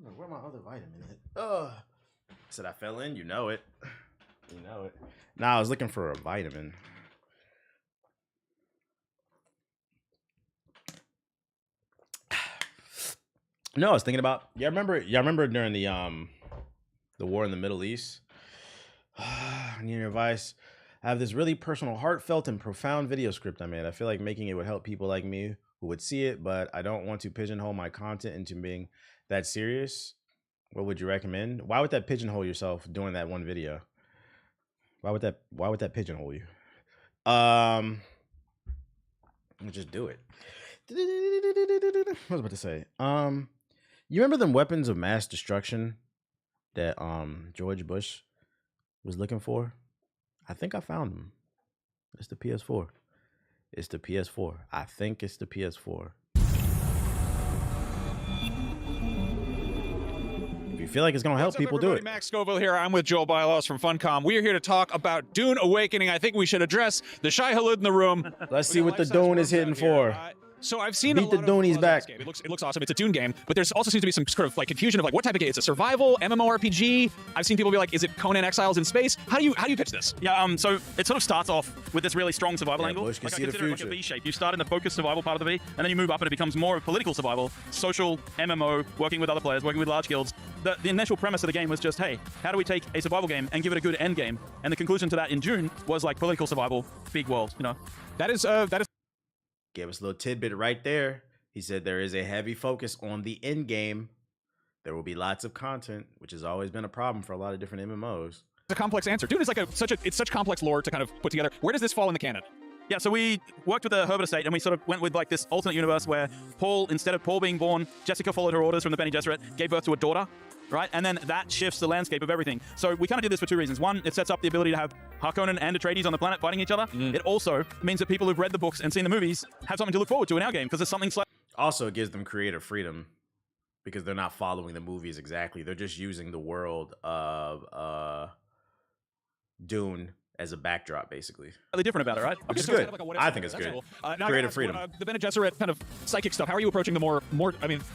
Where my other vitamin at? Said I fell in. You know it. You know it. Nah, I was looking for a vitamin. No, I was thinking about. Y'all remember during the war in the Middle East? I need your advice. I have this really personal, heartfelt, and profound video script I made. I feel like making it would help people like me who would see it, but I don't want to pigeonhole my content into being that serious. What would you recommend? Why would that pigeonhole yourself doing that one video? Why would that pigeonhole you? Just do it. What was I about to say? You remember them weapons of mass destruction that George Bush was looking for? I think I found them. It's the PS4. It's the PS4. I think it's the PS4. If you feel like it's gonna help people, do it. Max Scoville here. I'm with Joel Bylaws from Funcom. We are here to talk about Dune Awakening. I think we should address the Shai Hulud in the room. Let's see what the Dune is hitting for. So I've seen Beat the Doonies back. It looks awesome. It's a Dune game, but there's also seems to be some sort of like confusion of like what type of game. It's a survival MMORPG. I've seen people be like, is it Conan Exiles in space? How do you pitch this? Yeah, so it sort of starts off with this really strong survival angle. Bush can like see I the consider it like a future. V shape. You start in the focused survival part of the V, and then you move up and it becomes more of political survival, social MMO, working with other players, working with large guilds. The initial premise of the game was just, hey, how do we take a survival game and give it a good end game? And the conclusion to that in Dune was like political survival, big world, you know. That is Gave us a little tidbit right there. He said there is a heavy focus on the end game. There will be lots of content, which has always been a problem for a lot of different MMOs. a complex answer. Dune is like it's such complex lore to kind of put together. Where does this fall in the canon? Yeah, so we worked with the Herbert Estate, and we sort of went with like this alternate universe where instead of Paul being born, Jessica followed her orders from the Bene Gesserit, gave birth to a daughter, right? And then that shifts the landscape of everything. So we kind of did this for two reasons. One, it sets up the ability to have Harkonnen and Atreides on the planet fighting each other. It also means that people who've read the books and seen the movies have something to look forward to in our game, because there's something slightly... Also, it gives them creative freedom because they're not following the movies exactly. They're just using the world of Dune as a backdrop, basically. Slightly different about it, right? Which is So good. kind of like a what if I think it's scenario. good. That's cool. Now I gotta Creative ask, freedom. The Bene Gesserit kind of psychic stuff. How are you approaching the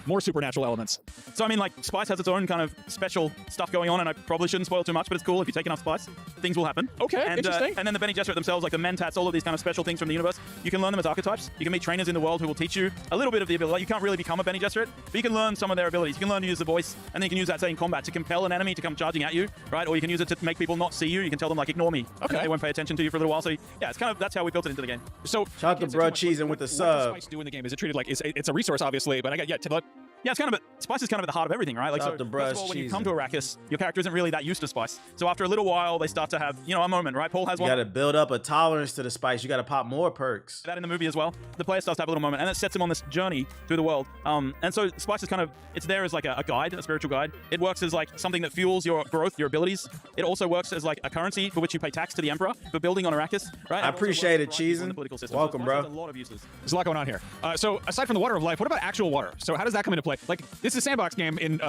more supernatural elements? So I mean, like, Spice has its own kind of special stuff going on, and I probably shouldn't spoil too much, but it's cool. If you take enough Spice, things will happen. Okay, and, interesting. And then the Bene Gesserit themselves, like the Mentats, all of these kind of special things from the universe, you can learn them as archetypes. You can meet trainers in the world who will teach you a little bit of the ability. Like, you can't really become a Bene Gesserit, but you can learn some of their abilities. You can learn to use the voice, and then you can use that, say, in combat to compel an enemy to come charging at you, right? Or you can use it to make people not see you. You can tell them, like, ignore me. Okay. And they won't pay attention to you for a little while. So yeah, it's kind of, that's how we built it into the game. So shout out to Bro Cheese and with the what does sub. Spice do in the game? Is it treated like it's a resource, obviously, but Yeah, it's kind of Spice is kind of at the heart of everything, right? Like, Shout so out to first of all, Brush when you Cheese come to Arrakis, your character isn't really that used to Spice. So after a little while, they start to have, you know, a moment, right? Paul has You one. got to build up a tolerance to the spice. You got to pop more perks. That in the movie as well. The player starts to have a little moment, and it sets him on this journey through the world. And so Spice is kind of, it's there as like a guide, a spiritual guide. It works as like something that fuels your growth, your abilities. It also works as like a currency for which you pay tax to the Emperor for building on Arrakis, right? I appreciate it, Cheesin'. Welcome, bro. There's a lot of uses. There's a lot going on here. So aside from the water of life, what about actual water? So how does that come into play? Like, this is a sandbox game in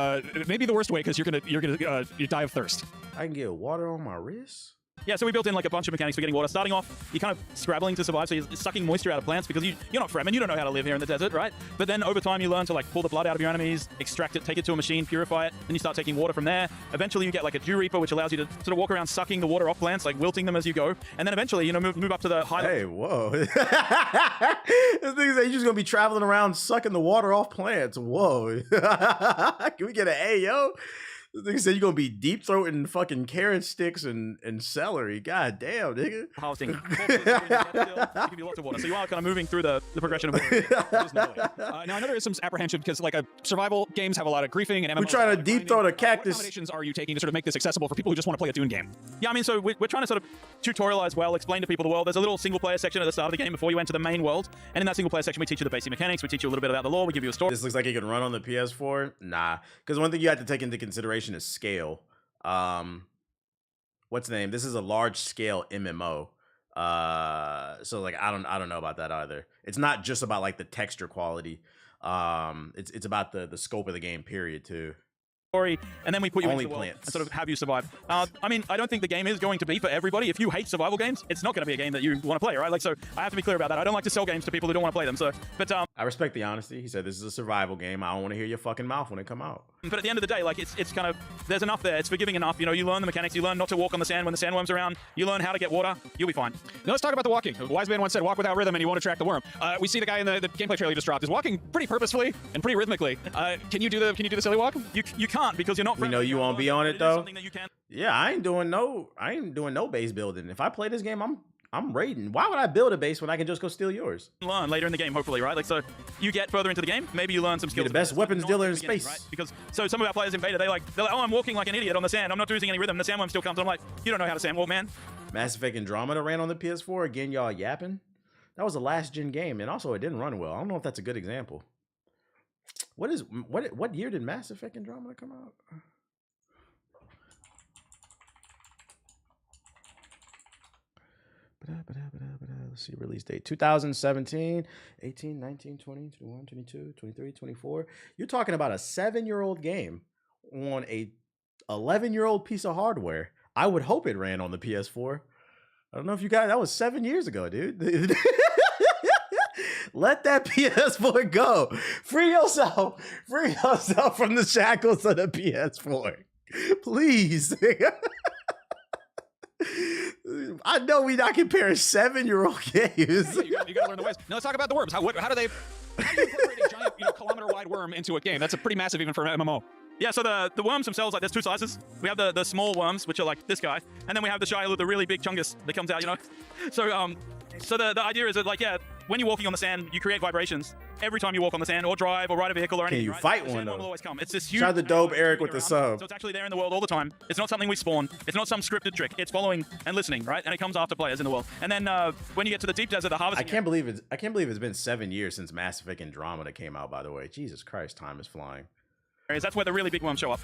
maybe the worst way, because you're gonna die of thirst. I can get water on my wrist. Yeah, so we built in like a bunch of mechanics for getting water. Starting off, you're kind of scrabbling to survive, so you're sucking moisture out of plants because you're not Fremen, you don't know how to live here in the desert, right? But then over time you learn to like pull the blood out of your enemies, extract it, take it to a machine, purify it, then you start taking water from there. Eventually you get like a Dew Reaper, which allows you to sort of walk around sucking the water off plants, like wilting them as you go. And then eventually, you know, move up to the high Hey, whoa. This thing said you're just going to be traveling around sucking the water off plants. Whoa. Can we get an A, yo? This nigga said you're going to be deep throating fucking carrot sticks and celery. God damn, nigga. harvesting. It can be lots of water. So you are kind of moving through the progression of water. Now I know there is some apprehension because like survival games have a lot of griefing and MMOs. We're trying to deep throat a cactus. What accommodations are you taking to sort of make this accessible for people who just want to play a Dune game? Yeah, I mean, so we're trying to sort of tutorialize well, explain to people the world. There's a little single player section at the start of the game before you enter the main world. And in that single player section, we teach you the basic mechanics. We teach you a little bit about the lore. We give you a story. This looks like it can run on the PS4. Nah, because one thing you have to take into consideration is scale. What's the name? This is a large scale MMO. So like I don't know about that either. It's not just about like the texture quality. It's about the scope of the game, period, too. And then we put you Only into the world plants. and sort of have you survive. I mean, I don't think the game is going to be for everybody. If you hate survival games, it's not going to be a game that you want to play, right? Like, so I have to be clear about that. I don't like to sell games to people who don't want to play them. So, but I respect the honesty. He said this is a survival game. I don't want to hear your fucking mouth when it come out. But at the end of the day, like it's kind of, there's enough there. It's forgiving enough. You know, you learn the mechanics. You learn not to walk on the sand when the sandworm's around. You learn how to get water. You'll be fine. Now let's talk about the walking. A wise man once said, walk without rhythm and you won't attract the worm. We see the guy in the gameplay trailer you just dropped is walking pretty purposefully and pretty rhythmically. Can you do the silly walk? You can't, because you're not. We know you won't be on it though. Something that you can. Yeah, I ain't doing no base building. If I play this game, I'm raiding. Why would I build a base when I can just go steal yours? Learn later in the game, hopefully, right? Like, so you get further into the game, maybe you learn some skills. You're the best weapons dealer in space. Right? Because so some of our players in beta, they're like, oh, I'm walking like an idiot on the sand. I'm not using any rhythm. The sandworm still comes. I'm like, you don't know how to sandwalk, man. Mass Effect Andromeda ran on the PS4. Again, y'all yapping. That was a last gen game, and also it didn't run well. I don't know if that's a good example. What year did Mass Effect Andromeda come out? Let's see, release date 2017, 18, 19, 20, 21, 22, 23, 24. You're talking about a 7-year-old game on a 11-year-old piece of hardware. I would hope it ran on the PS4. I don't know if you guys, that was 7 years ago, dude. Let that PS4 go. Free yourself from the shackles of the PS4. Please. I know we not comparing 7-year-old games. Yeah, you gotta learn the ways. Now let's talk about the worms. How do you incorporate a giant, kilometer-wide worm into a game? That's a pretty massive even for an MMO. Yeah, so the worms themselves, like, there's two sizes. We have the small worms, which are like this guy, and then we have the Shia, the really big chungus that comes out, you know. So the idea is that, like, yeah, when you're walking on the sand, you create vibrations every time you walk on the sand or drive or ride a vehicle or anything. Can you fight one though? Will always come. It's this huge. Shout out to Dope Eric with the sub. So it's actually there in the world all the time. It's not something we spawn. It's not some scripted trick. It's following and listening, right? And it comes after players in the world. And then when you get to the deep desert, the harvesting. I can't believe it's been 7 years since Mass Effect Andromeda came out. By the way, Jesus Christ, time is flying. That's where the really big worms show up.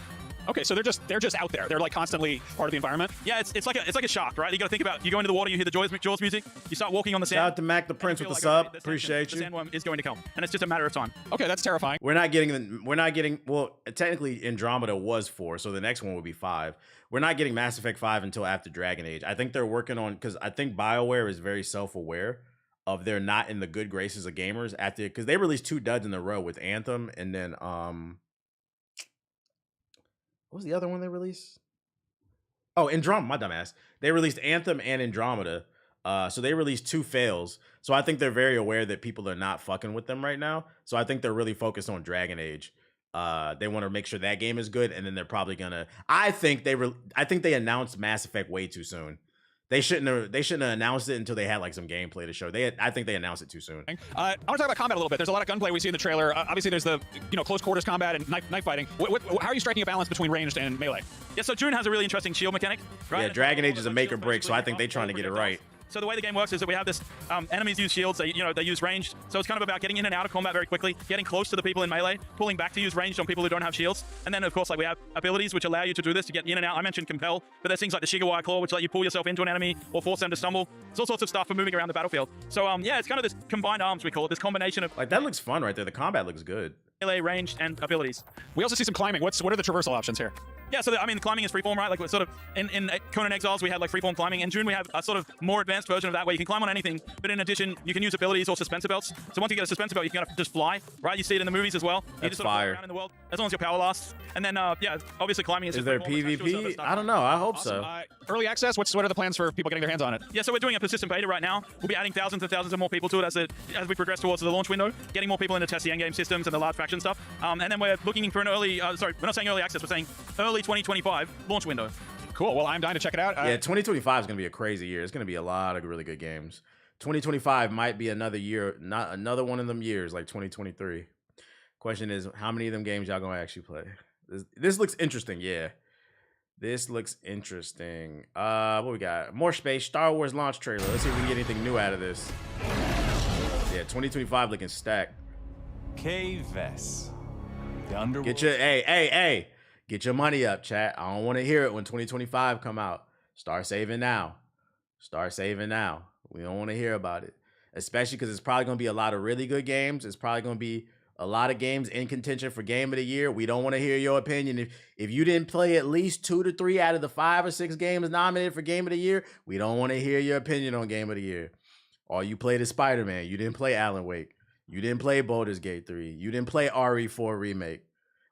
Okay, so they're just out there. They're like constantly part of the environment. Yeah, it's like a shark, right? You got to think about, you go into the water, you hear the Jaws music, you start walking on the sand. Shout out to Mac the Prince with the sub. Appreciate you. The sandworm is going to come, and it's just a matter of time. Okay, that's terrifying. We're not getting. Well, technically Andromeda was 4, so the next one would be 5. We're not getting Mass Effect 5 until after Dragon Age. I think they're working on, because I think BioWare is very self-aware of they're not in the good graces of gamers after, because they released 2 duds in a row with Anthem and then what was the other one they released? Oh, Andromeda, my dumbass. They released Anthem and Andromeda. So they released 2 fails. So I think they're very aware that people are not fucking with them right now. So I think they're really focused on Dragon Age. They want to make sure that game is good, and then they're probably gonna. I think they announced Mass Effect way too soon. They shouldn't have announced it until they had like some gameplay to show. I think they announced it too soon. I want to talk about combat a little bit. There's a lot of gunplay we see in the trailer. Obviously, there's the close quarters combat and knife fighting. How are you striking a balance between ranged and melee? Yeah, so June has a really interesting shield mechanic, right? Yeah, Dragon Age is a make or break, so I think they're trying to get it right. So the way the game works is that we have this, enemies use shields, they use ranged. So it's kind of about getting in and out of combat very quickly, getting close to the people in melee, pulling back to use ranged on people who don't have shields. And then, of course, like, we have abilities which allow you to do this, to get in and out. I mentioned Compel, but there's things like the Shigawire Claw, which let you pull yourself into an enemy or force them to stumble. There's all sorts of stuff for moving around the battlefield. So, yeah, it's kind of this combined arms, we call it, this combination of... Like, that looks fun right there. The combat looks good. Melee, ranged, and abilities. We also see some climbing. What are the traversal options here? Yeah, so the climbing is freeform, right? Like, we're sort of in Conan Exiles, we had like freeform climbing. In June, we have a sort of more advanced version of that, where you can climb on anything, but in addition, you can use abilities or suspensor belts. So once you get a suspensor belt, you can kind of just fly, right? You see it in the movies as well. You That's just fire. Sort of fly around in the world, as long as your power lasts. And then, yeah, obviously climbing is. Is there PvP? I don't know. I hope so. Early access. What are the plans for people getting their hands on it? Yeah, so we're doing a persistent beta right now. We'll be adding thousands and thousands of more people to it as we progress towards the launch window, getting more people in to test the endgame systems and the large faction stuff. And then we're looking for an early. Sorry, we're not saying early access. We're saying early 2025 launch window. Cool. Well, I'm dying to check it out. Yeah, 2025 is going to be a crazy year. It's going to be a lot of really good games. 2025 might be another year, not another one of them years like 2023. Question is, how many of them games y'all going to actually play? This looks interesting. Yeah. This looks interesting. What we got? More space. Star Wars launch trailer. Let's see if we can get anything new out of this. Yeah, 2025 looking stacked. K-Vess. The underworld. Get your hey. Get your money up, chat. I don't want to hear it when 2025 come out. Start saving now. Start saving now. We don't want to hear about it. Especially because it's probably going to be a lot of really good games. It's probably going to be a lot of games in contention for Game of the Year. We don't want to hear your opinion. If you didn't play at least 2 to 3 out of the 5 or 6 games nominated for Game of the Year, we don't want to hear your opinion on Game of the Year. All you played is Spider-Man. You didn't play Alan Wake. You didn't play Baldur's Gate 3. You didn't play RE4 Remake.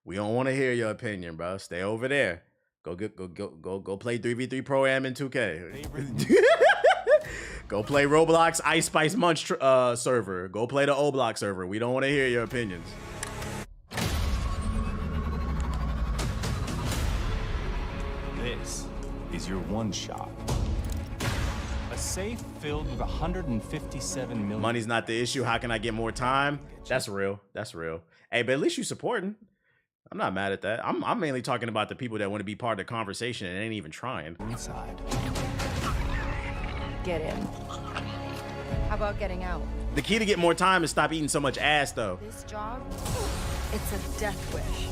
We don't want to hear your opinion, bro. Stay over there. Go play 3v3 Pro Am in 2K. Go play Roblox Ice Spice Munch server. Go play the O-Block server. We don't want to hear your opinions. This is your one shot. A safe filled with 157 million. Money's not the issue. How can I get more time? That's real. That's real. Hey, but at least you supporting. I'm not mad at that. I'm mainly talking about the people that want to be part of the conversation and ain't even trying. Inside. Get in. How about getting out? The key to get more time is stop eating so much ass, though. This job, it's a death wish.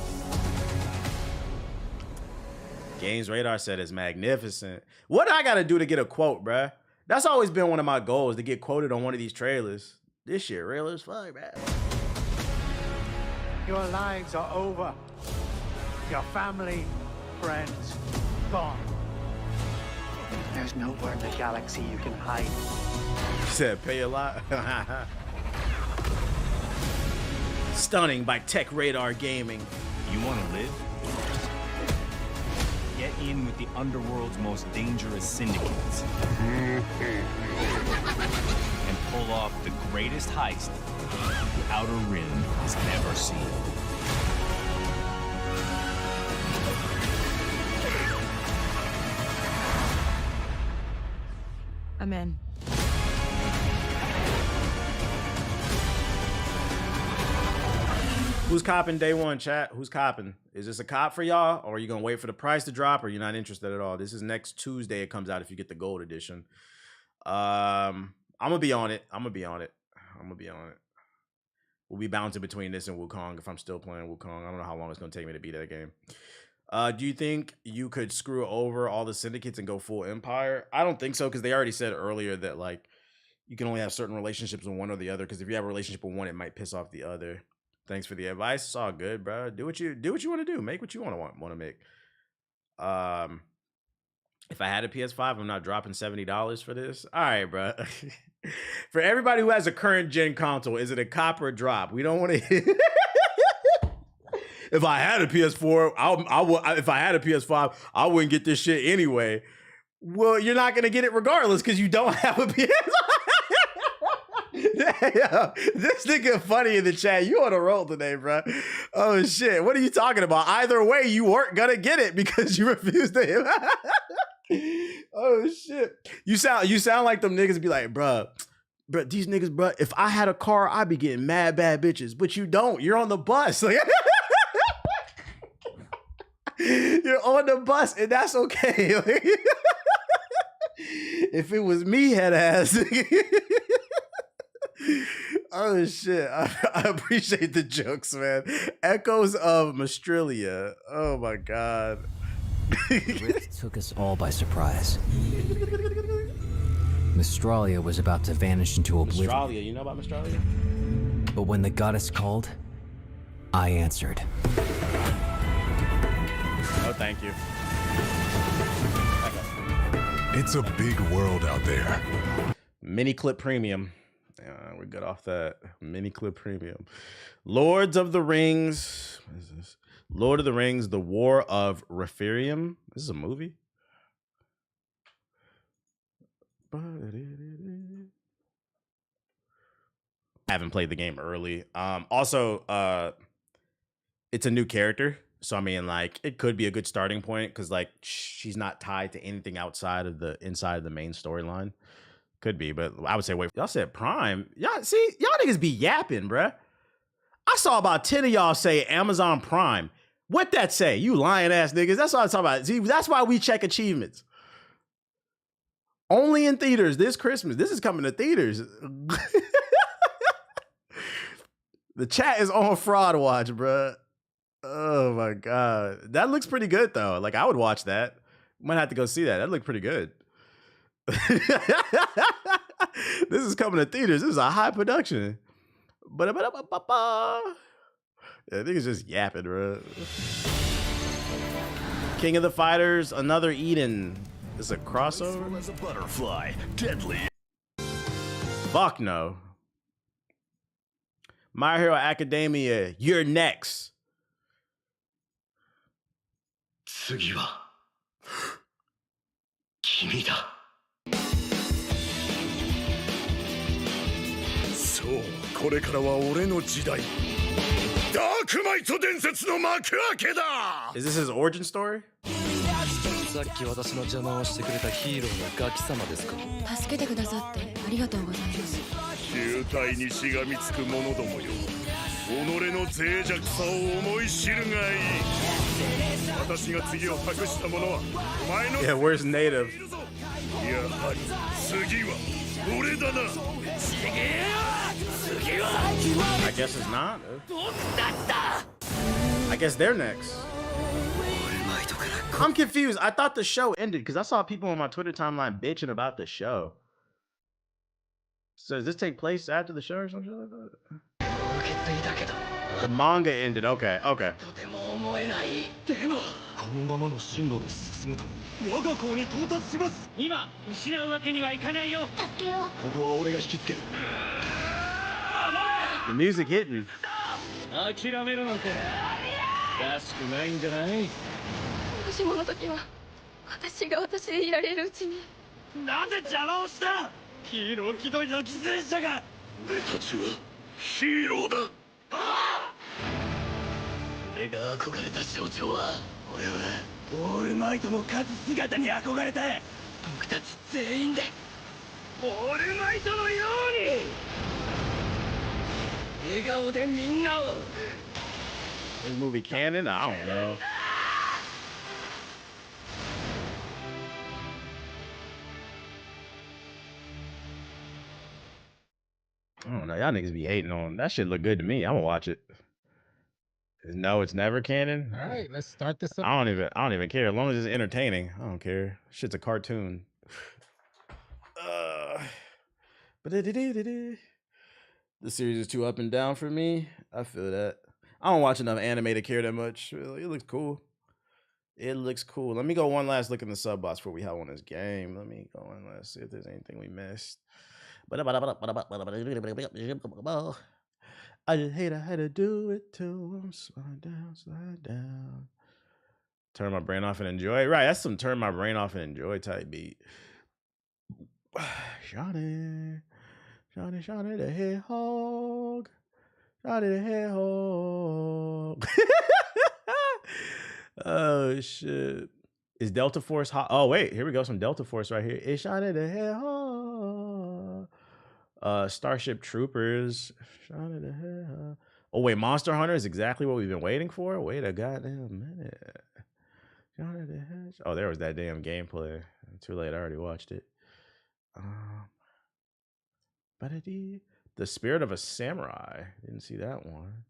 Games Radar said it's magnificent. What do I gotta do to get a quote, bruh? That's always been one of my goals, to get quoted on one of these trailers. This shit real as fuck, bruh. Your lives are over. Your family, friends, gone. There's nowhere in the galaxy you can hide. He said pay a lot. Stunning by Tech Radar Gaming. You want to live? Get in with the underworld's most dangerous syndicates. And pull off the greatest heist the Outer Rim has ever seen. I'm in. Who's copping day one, chat? Who's copping? Is this a cop for y'all? Or are you going to wait for the price to drop? Or you're not interested at all? This is next Tuesday. It comes out if you get the gold edition. I'm going to be on it. I'm going to be on it. We'll be bouncing between this and Wukong if I'm still playing Wukong. I don't know how long it's going to take me to beat that game. Do you think you could screw over all the syndicates and go full Empire? I don't think so, because they already said earlier that, like, you can only have certain relationships with one or the other, because if you have a relationship with one, it might piss off the other. Thanks for the advice. It's all good, bro. Do what you want to do. Make what you want to make. If I had a PS5, I'm not dropping $70 for this. All right, bro. For everybody who has a current gen console, is it a cop or a drop? We don't want to. If I had a PS4, if I had a PS5, I wouldn't get this shit anyway. Well, you're not gonna get it regardless because you don't have a PS5. Yo, this nigga funny in the chat. You on a roll today, bro. Oh shit, what are you talking about? Either way, you weren't gonna get it because you refused to. Oh shit, you sound like them niggas be like, bro, these niggas, bro. If I had a car, I'd be getting mad bad bitches, but you don't. You're on the bus. Like, you're on the bus, and that's okay. If it was me, head ass. Oh shit! I appreciate the jokes, man. Echoes of Mastrilia. Oh my god. The rift took us all by surprise. Mistralia was about to vanish into oblivion. Mistralia, you know about Mistralia? But when the goddess called, I answered. Oh, thank you. It's a big world out there. Mini Clip Premium. We're good off that. Mini Clip Premium. Lords of the Rings. What is this? Lord of the Rings, The War of Referium. This is a movie? I haven't played the game early. Also, it's a new character. So, I mean, like, it could be a good starting point because, like, she's not tied to anything outside of the inside of the main storyline. Could be, but I would say wait. Y'all said Prime. Y'all see, y'all niggas be yapping, bruh. I saw about 10 of y'all say Amazon Prime. What that say? You lying ass niggas. That's what I'm talking about. See, that's why we check achievements. Only in theaters this Christmas. This is coming to theaters. The chat is on fraud watch, bruh. Oh my god. That looks pretty good though. Like I would watch that. Might have to go see that. That looked pretty good. This is coming to theaters. This is a high production. Yeah, I think it's just yapping, bro. King of the Fighters, another Eden. This is a crossover. As a butterfly, deadly. Fuck no. My Hero Academia, you're next. 次は君だ。そう、これからは俺の時代。ダークマイト伝説の幕開けだ。 Is this his origin story? さっき私の邪魔をしてくれたヒーローのガキ様ですか。助けてくださってありがとうございます。醜態にしがみつく者どもよ。己の脆弱さを思い知るがいい。私が次を託した者はお前の。Yeah, where's Native? やはり次は俺だな。I guess it's not. I guess they're next. I'm confused. I thought the show ended because I saw people on my Twitter timeline bitching about the show. So does this take place after the show or something like that? The manga ended. Okay, okay. このままの進路で進むと我が校に到達します。今失うわけにはいかないよ。助けよう。ここは俺が引きつける。 The music hit me. 諦めるなんてらしくないんじゃない。もしもの時は私が私でいられるうちに。なぜ邪魔をした。ヒーロー気取りの犠牲者が。俺たちはヒーローだ。俺が憧れた象徴は俺はオールマイトの勝つ姿に憧れた。僕たち全員でオールマイトのように笑顔でみんなを。 This movie canon? I don't know. I don't know. Y'all niggas be hating on that shit. Look good to me. I'm gonna watch it. No, it's never canon. All right, let's start this up. I don't even care. As long as it's entertaining, I don't care. Shit's a cartoon. The series is too up and down for me. I feel that. I don't watch enough anime to care that much. It looks cool. It looks cool. Let me go one last look in the sub box before we hop on this game. Let me go and let's see if there's anything we missed. I just hate I had to do it too. Slide down, slide down. Turn my brain off and enjoy. Right, that's some turn my brain off and enjoy type beat. Shawty, Shawty, Shawty the hedgehog. Shawty the hedgehog. Oh shit. Is Delta Force hot? Oh wait, here we go. Some Delta Force right here. It's Shawty the hedgehog. Starship Troopers. Shawty the hedgehog. Oh wait, Monster Hunter is exactly what we've been waiting for. Wait a goddamn minute. Shawty the hedgehog. Oh, there was that damn gameplay. Too late. I already watched it. The Spirit of a Samurai. Didn't see that one.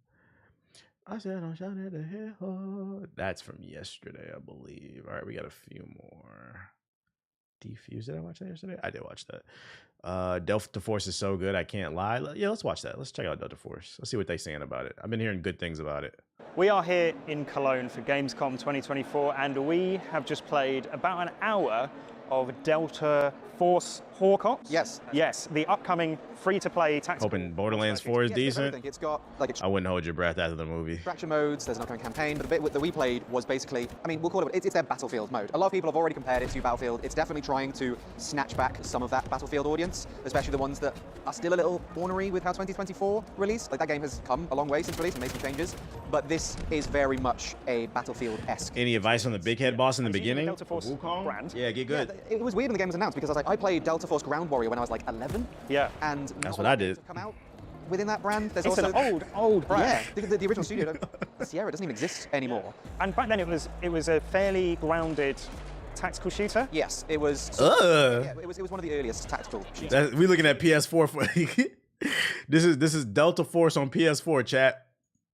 I said I'm shot at the hedgehog. That's from yesterday, I believe. All right, we got a few more. Defuse. Did I watch that yesterday? I did watch that. Delta Force is so good, I can't lie. Yeah, let's watch that. Let's check out Delta Force. Let's see what they're saying about it. I've been hearing good things about it. We are here in Cologne for Gamescom 2024, and we have just played about an hour of Delta Force Hawk. Yes. Yes, the upcoming free-to-play tactical. Hoping Borderlands 4 is decent. I it's got like I wouldn't hold your breath after the movie. Extraction modes, there's an upcoming campaign, but the bit that we played was basically, I mean, we'll call it, it's their Battlefield mode. A lot of people have already compared it to Battlefield. It's definitely trying to snatch back some of that Battlefield audience, especially the ones that are still a little ornery with how 2024 released. Like, that game has come a long way since release and made some changes, but this is very much a Battlefield-esque. Any advice on the big head boss in the beginning? Delta Force brand. Yeah, get good. Yeah, it was weird when the game was announced because I was like, I played Delta Force Ground Warrior when I was like 11. Yeah. And that's what I did. Come out within that brand. There's it's also an old brand. Yeah, the original studio, Sierra, doesn't even exist anymore. And back then it was a fairly grounded tactical shooter. Yes, it was. Yeah, it was one of the earliest tactical shooters. We're looking at PS4 for this is Delta Force on PS4, chat.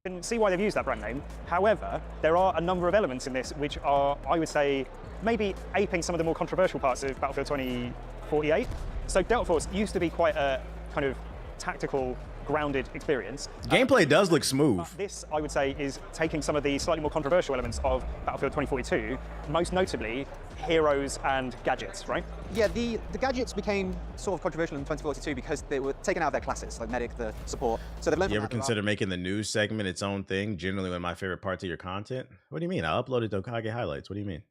You can see why they've used that brand name. However, there are a number of elements in this which are, I would say, maybe aping some of the more controversial parts of Battlefield 2048. So Delta Force used to be quite a kind of tactical grounded experience. Gameplay does look smooth. This, I would say, is taking some of the slightly more controversial elements of Battlefield 2042, most notably heroes and gadgets, right? Yeah, the gadgets became sort of controversial in 2042 because they were taken out of their classes, like medic, the support. So they've learned. You ever consider making the news segment its own thing? Generally, one of my favorite parts of your content. What do you mean? I uploaded Hokage highlights. What do you mean?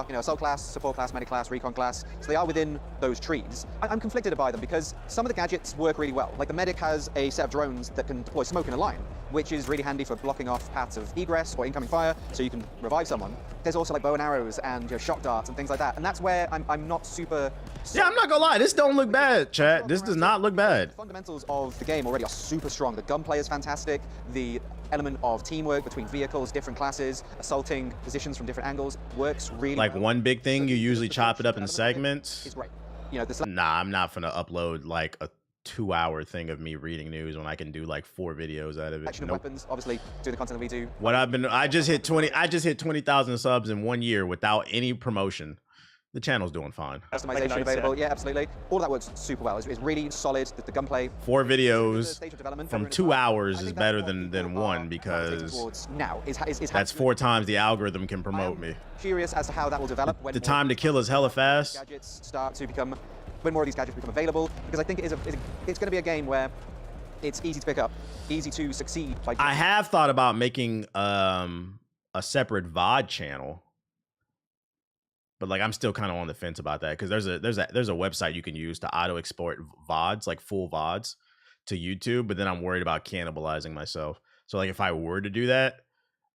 You know, assault class, support class, medic class, recon class. So they are within those trees. I'm conflicted by them because some of the gadgets work really well. Like the medic has a set of drones that can deploy smoke in a line, which is really handy for blocking off paths of egress or incoming fire, so you can revive someone. There's also like bow and arrows and shock darts and things like that, and that's where I'm not super. Yeah, I'm not gonna lie. This don't look bad, chat. This does not look bad. The fundamentals of the game already are super strong. The gunplay is fantastic. The element of teamwork between vehicles, different classes, assaulting positions from different angles works really like well. one big thing, you usually chop it up in segments. Is great. You know, this. Nah, I'm not gonna upload like a 2-hour thing of me reading news when I can do like 4 videos out of it. Action of weapons, obviously, doing the content that we do. What I just hit 20,000 subs in 1 year without any promotion. The channel's doing fine. Customization available, yeah, absolutely. All of that works super well. It's really solid. The gunplay. 4 videos from 2 hours is better than 1 because now that's 4 times the algorithm can promote me. Curious as to how that will develop. When the time to kill is hella fast. Gadgets start to become, when more of these gadgets become available, because I think it's going to be a game where it's easy to pick up, easy to succeed. I have thought about making a separate VOD channel. But like I'm still kind of on the fence about that because there's a website you can use to auto export VODs, like full VODs, to YouTube. But then I'm worried about cannibalizing myself. So like if I were to do that,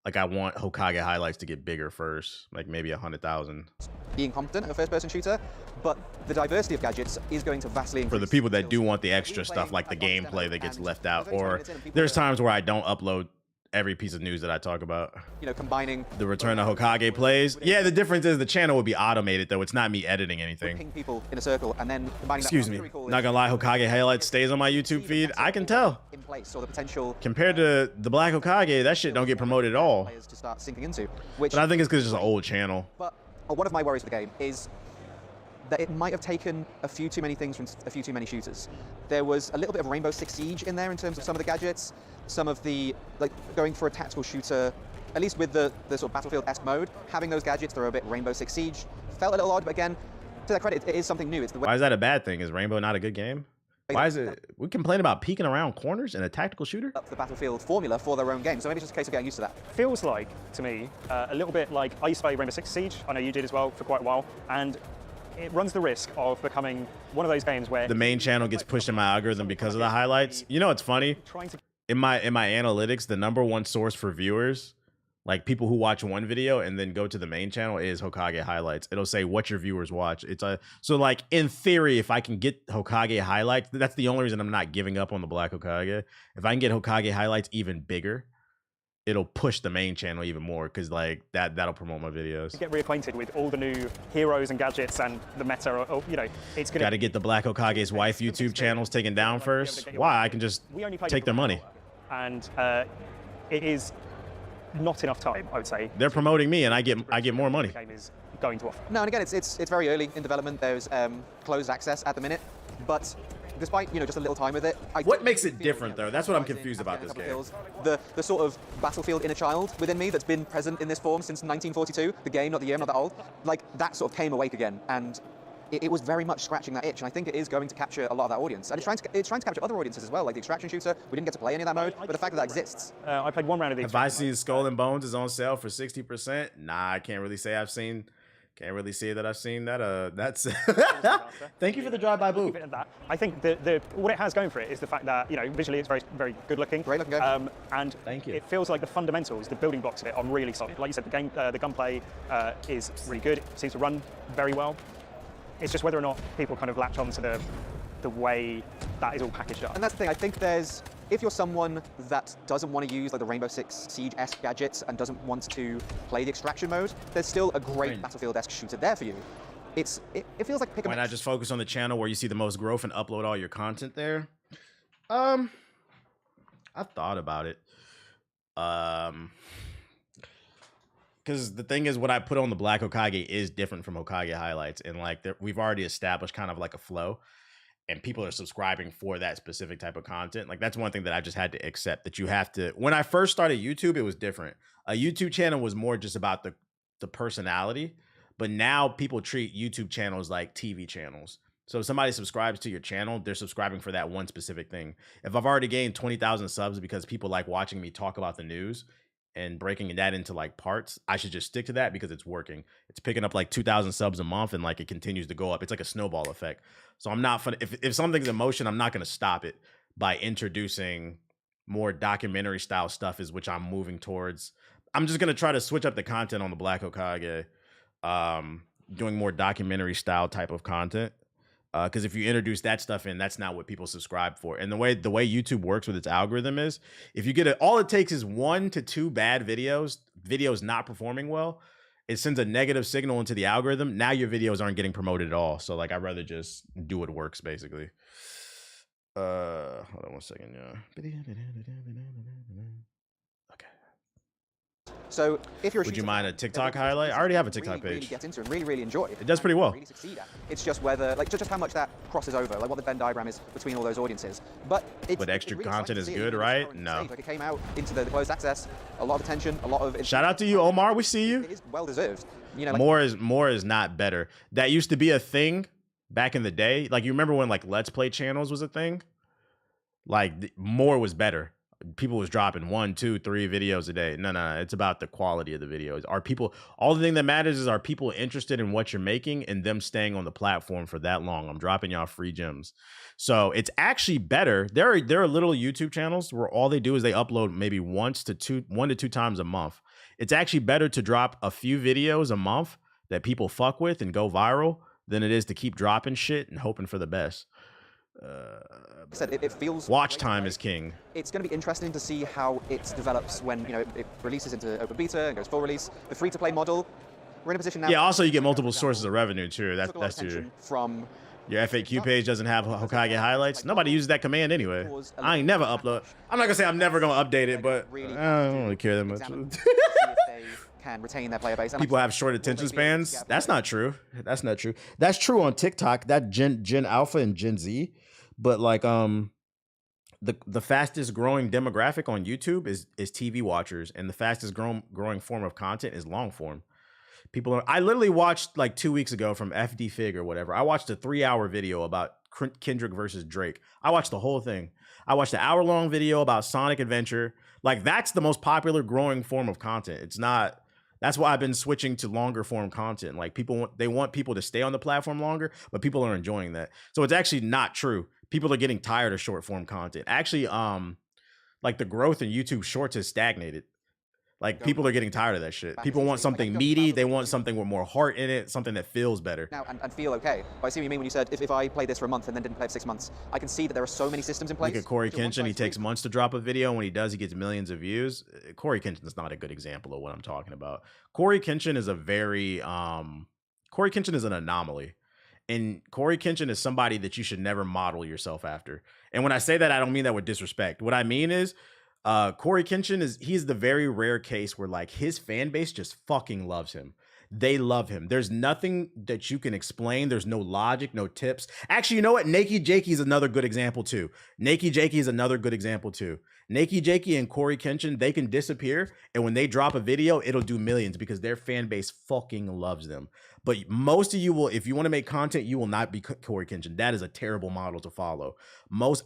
like I want Hokage highlights to get bigger first, like maybe 100,000. Being competent in a first-person shooter, but the diversity of gadgets is going to vastly increase. For the people that do want the extra stuff, like the gameplay that gets left out, or there's times where I don't upload every piece of news that I talk about. You know, combining the return of Hokage plays. Yeah, the difference is the channel would be automated though. It's not me editing anything. People in a circle and then combining. Excuse me. Not gonna lie, Hokage highlights stays on my YouTube feed. I can tell. In place, or the potential compared to the Black Hokage, that shit don't get promoted at all. To start sinking into, which. But I think it's because it's just an old channel. But one of my worries with the game is that it might have taken a few too many things from a few too many shooters. There was a little bit of Rainbow Six Siege in there in terms of some of the gadgets, some of the, like going for a tactical shooter, at least with the sort of Battlefield-esque mode, having those gadgets that are a bit Rainbow Six Siege felt a little odd, but again, to their credit, it is something new. It's the way. Why is that a bad thing? Is Rainbow not a good game? Why is it? We complain about peeking around corners in a tactical shooter? Up the Battlefield formula for their own game, so maybe it's just a case of getting used to that. Feels like, to me, a little bit like I used to play Rainbow Six Siege. I know you did as well for quite a while, and it runs the risk of becoming one of those games where the main channel gets pushed in my algorithm because of the highlights. You know, it's funny. In my analytics, the #1 source for viewers, like people who watch one video and then go to the main channel, is Hokage highlights. It'll say what your viewers watch. So like in theory, if I can get Hokage highlights, that's the only reason I'm not giving up on the Black Hokage. If I can get Hokage highlights even bigger, it'll push the main channel even more because like that'll promote my videos. Get reacquainted with all the new heroes and gadgets and the meta. Or, you know, it's gonna. Got to get the Black Hokage's wife YouTube channels taken down first. Why? I can just take their money. And it is not enough time, I would say. They're promoting me, and I get more money. The game is going to offer. No, and again, it's very early in development. There's closed access at the minute, but despite just a little time with it, what makes it different though? That's what I'm confused about this game. The sort of Battlefield inner child within me that's been present in this form since 1942, the game, not the year, not that old, like that sort of came awake again, and it was very much scratching that itch, and I think it is going to capture a lot of that audience, and it's trying to capture other audiences as well, like the extraction shooter. We didn't get to play any of that mode, but the fact that exists. I played one round of the. Have I seen Skull and Bones is on sale for 60%? Nah, I can't really say I've seen. Can't really say that I've seen that. That's. Thank you for the drive-by boo. I think what it has going for it is the fact that visually it's very very good looking. Great looking game. And thank you. It feels like the fundamentals, the building blocks of it are really solid. Like you said, the gunplay is really good. It seems to run very well. It's just whether or not people kind of latch on to the way that is all packaged up. And that's the thing. I think if you're someone that doesn't want to use like the Rainbow Six Siege-esque gadgets and doesn't want to play the extraction mode, there's still a great Battlefield-esque shooter there for you. It feels like pick a. Why not just focus on the channel where you see the most growth and upload all your content there? I've thought about it. Because the thing is, what I put on the Black Hokage is different from Hokage highlights, and like we've already established kind of like a flow. and people are subscribing for that specific type of content. Like that's one thing that I just had to accept, that you have to. When I first started YouTube, it was different. A YouTube channel was more just about the personality, but now people treat YouTube channels like TV channels. So if somebody subscribes to your channel, they're subscribing for that one specific thing. If I've already gained 20,000 subs because people like watching me talk about the news and breaking that into like parts, I should just stick to that because it's working. It's picking up like 2,000 subs a month and like it continues to go up. It's like a snowball effect. So I'm not fun. If something's in motion, I'm not going to stop it by introducing more documentary style stuff, is which I'm moving towards. I'm just going to try to switch up the content on the Black Hokage, doing more documentary style type of content. Because if you introduce that stuff in, that's not what people subscribe for. And the way YouTube works with its algorithm is, if you get it, all it takes is 1 to 2 bad videos not performing well, it sends a negative signal into the algorithm. Now your videos aren't getting promoted at all. So like, I'd rather just do what works, basically. Hold on one second, yeah. So if you're Would you mind a TikTok highlight? I already have a TikTok page. Really get into and really enjoy. It does pretty well. Really succeed at. It's just whether, like, just how much that crosses over, like what the Venn diagram is between all those audiences. But extra content is good, right? No. Like it came out into the closed access, a lot of attention, a lot of. Shout out to you, Omar. We see you. It is well deserved. You know, like, more is not better. That used to be a thing back in the day. Like, you remember when like Let's Play channels was a thing? Like more was better. People was dropping 1, 2, 3 videos a day. No, it's about the quality of the videos. Are people, all the thing that matters is, are people interested in what you're making and them staying on the platform for that long? I'm dropping y'all free gems. So it's actually better. There are little YouTube channels where all they do is they upload maybe 1 to 2 times a month. It's actually better to drop a few videos a month that people fuck with and go viral than it is to keep dropping shit and hoping for the best. It feels watch time is king. It's going to be interesting to see how it develops when it releases into open beta and goes full release. The free-to-play model, we're in a position now. Yeah, also you get multiple sources of revenue too. That's true. From your FAQ page doesn't have Hokage highlights. Nobody uses that command anyway. I ain't never upload. I'm not gonna say I'm never gonna update it, but I don't really care that much. Can retain their player base. People have short attention spans. That's not true. That's not true. That's true on TikTok. That Gen Alpha and Gen Z. But like the fastest growing demographic on YouTube is TV watchers, and the fastest growing form of content is long form. I literally watched like 2 weeks ago from FD Fig or whatever. I watched a 3-hour video about Kendrick versus Drake. I watched the whole thing. I watched an hour-long video about Sonic Adventure. Like, that's the most popular growing form of content. It's not. That's why I've been switching to longer form content. Like, they want people to stay on the platform longer, but people are enjoying that. So it's actually not true. People are getting tired of short form content. Actually, like the growth in YouTube Shorts has stagnated. Like, people are getting tired of that shit. People want something meaty. They want something with more heart in it, something that feels better. Now, and feel okay. I see what you mean when you said, if I play this for a month and then didn't play it for 6 months, I can see that there are so many systems in place. Look at Corey Kenshin. He takes months to drop a video. When he does, he gets millions of views. Corey Kenshin is not a good example of what I'm talking about. Corey Kenshin is Corey Kenshin is an anomaly. And Corey Kenshin is somebody that you should never model yourself after. And when I say that, I don't mean that with disrespect. What I mean is, Corey Kenshin he's the very rare case where like his fan base just fucking loves him. They love him. There's nothing that you can explain. There's no logic, no tips. Actually, you know what? Nakey Jakey is another good example too. Nakey Jakey is another good example too. Nakey Jakey and Corey Kenshin, they can disappear, and when they drop a video, it'll do millions because their fan base fucking loves them. But most of you will, if you want to make content, you will not be Corey Kenshin. That is a terrible model to follow.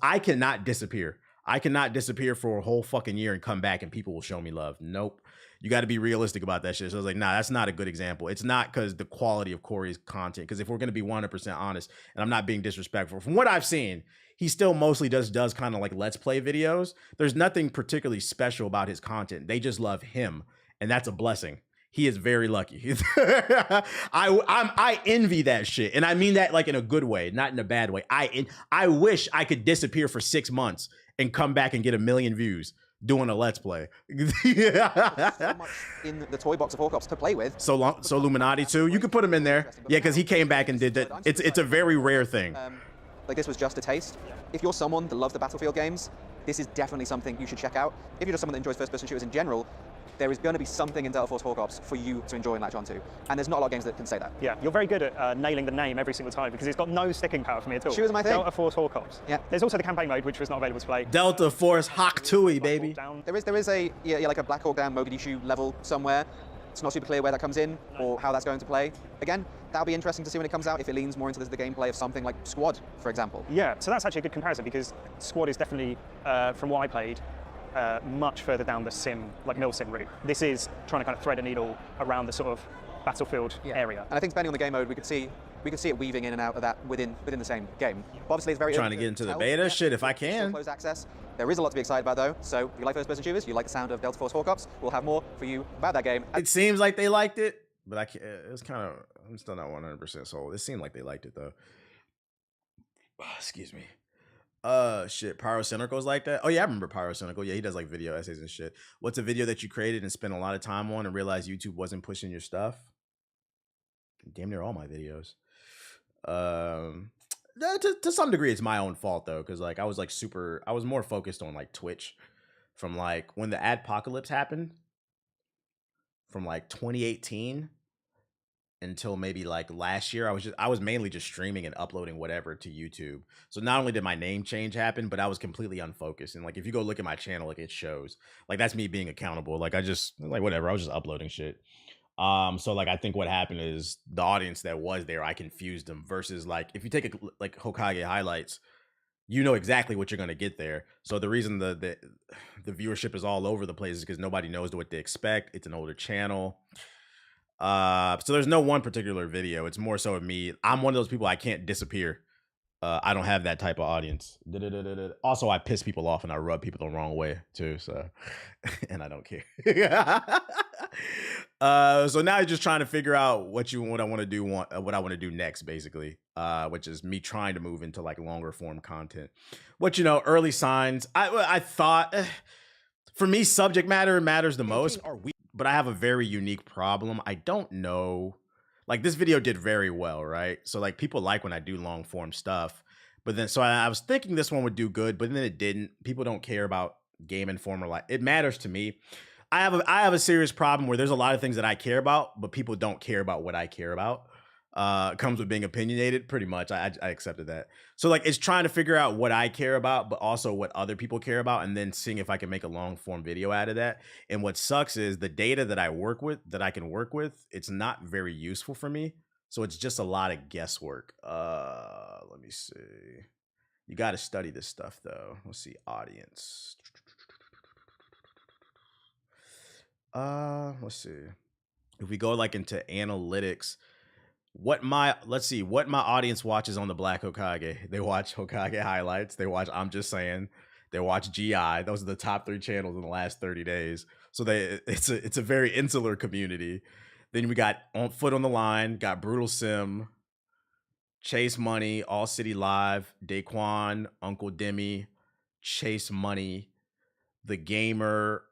I cannot disappear. I cannot disappear for a whole fucking year and come back and people will show me love. Nope. You got to be realistic about that shit. So I was like, nah, that's not a good example. It's not because the quality of Corey's content. Because if we're going to be 100% honest, and I'm not being disrespectful, from what I've seen, he still mostly does kind of like Let's Play videos. There's nothing particularly special about his content. They just love him. And that's a blessing. He is very lucky. I envy that shit. And I mean that like in a good way, not in a bad way. I wish I could disappear for 6 months and come back and get 1 million views doing a Let's Play. So much in the toy box of Hawk Ops to play with. So Illuminati too. You could put him in there. Yeah, because he came back and did that. It's a very rare thing. Like, this was just a taste. If you're someone that loves the Battlefield games, this is definitely something you should check out. If you're just someone that enjoys first-person shooters in general, there is going to be something in Delta Force Hawk Ops for you to enjoy and latch onto. And there's not a lot of games that can say that. Yeah, you're very good at nailing the name every single time because it's got no sticking power for me at all. Shooters are my thing. Delta Force Hawk Ops. Yeah. There's also the campaign mode, which was not available to play. Delta Force Hawk Tui, baby. There is a like a Black Hawk Down Mogadishu level somewhere. It's not super clear where that comes in or how that's going to play. Again, that'll be interesting to see when it comes out, if it leans more into the gameplay of something like Squad, for example. Yeah, so that's actually a good comparison because Squad is definitely, from what I played, much further down the sim, like mil-sim route. This is trying to kind of thread a needle around the sort of battlefield area. And I think depending on the game mode, we could see it weaving in and out of that within the same game. But obviously, it's very trying to get into the beta shit if I can. Closed access. There is a lot to be excited about though. So if you like first-person shooters, you like the sound of Delta Force Hawk Ops, we'll have more for you about that game. It seems like they liked it, but I can't, it's kind of, I'm still not 100% sold. It seemed like they liked it though. Excuse me. Shit, Pyrocynical's like that. Oh yeah, I remember Pyrocynical. Yeah, he does like video essays and shit. What's a video that you created and spent a lot of time on and realized YouTube wasn't pushing your stuff? Damn near all my videos. To some degree, it's my own fault though, because like I was more focused on like Twitch from like when the adpocalypse happened from like 2018 until maybe like last year. I was mainly just streaming and uploading whatever to YouTube. So not only did my name change happen, but I was completely unfocused. And like if you go look at my channel, like it shows. Like that's me being accountable. Like I just like whatever, I was just uploading shit. So like I think what happened is the audience that was there, I confused them versus like if you take like Hokage highlights, you know exactly what you're gonna get there. So the reason the viewership is all over the place is because nobody knows what to expect. It's an older channel. So there's no one particular video. It's more so of me. I'm one of those people, I can't disappear. I don't have that type of audience. Also, I piss people off and I rub people the wrong way too. So, and I don't care. So now you're just trying to figure out what I want to do next, basically. Which is me trying to move into like longer form content. What early signs. I thought for me, subject matter matters the most. But I have a very unique problem. I don't know. Like this video did very well, right? So like people like when I do long form stuff. But then so I was thinking this one would do good, but then it didn't. People don't care about Game Informer. Like it matters to me. I have a serious problem where there's a lot of things that I care about, but people don't care about what I care about. Comes with being opinionated, pretty much. I accepted that. So like it's trying to figure out what I care about, but also what other people care about, and then seeing if I can make a long form video out of that. And what sucks is the data that I can work with, it's not very useful for me. So it's just a lot of guesswork. Let me see. You got to study this stuff though. Let's see, audience. Let's see. If we go like into analytics, what my audience watches on the Black Hokage. They watch Hokage highlights. They watch I'm Just Saying. They watch GI. Those are the top 3 channels in the last 30 days. So it's a very insular community. Then we got Foot on the Line, got Brutal Sim, Chase Money, All City Live, Daquan, Uncle Demi, Chase Money, The Gamer,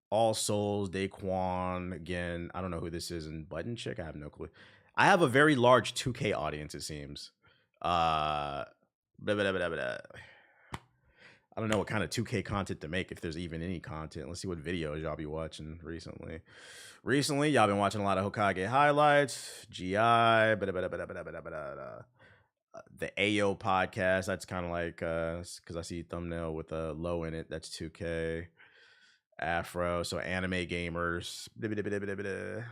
All Souls, Daquan. Again, I don't know who this is, and Button Chick. I have no clue. I have a very large 2K audience, it seems. I don't know what kind of 2K content to make, if there's even any content. Let's see what videos y'all be watching recently. Recently, y'all been watching a lot of Hokage highlights, GI, the AO podcast. That's kind of like, because I see thumbnail with a low in it. That's 2K. Afro, so anime gamers.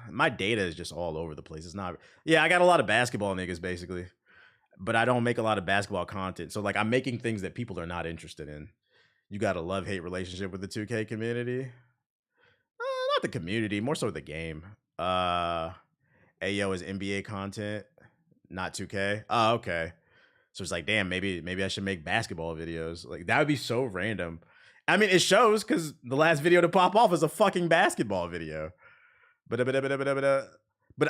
My data is just all over the place. It's not. Yeah, I got a lot of basketball niggas basically, but I don't make a lot of basketball content. So like I'm making things that people are not interested in. You got a love-hate relationship with the 2K community. Not the community, more so the game. AO is NBA content, not 2K. Oh, okay. So it's like, damn, maybe I should make basketball videos. Like that would be so random. I mean, it shows because the last video to pop off is a fucking basketball video. But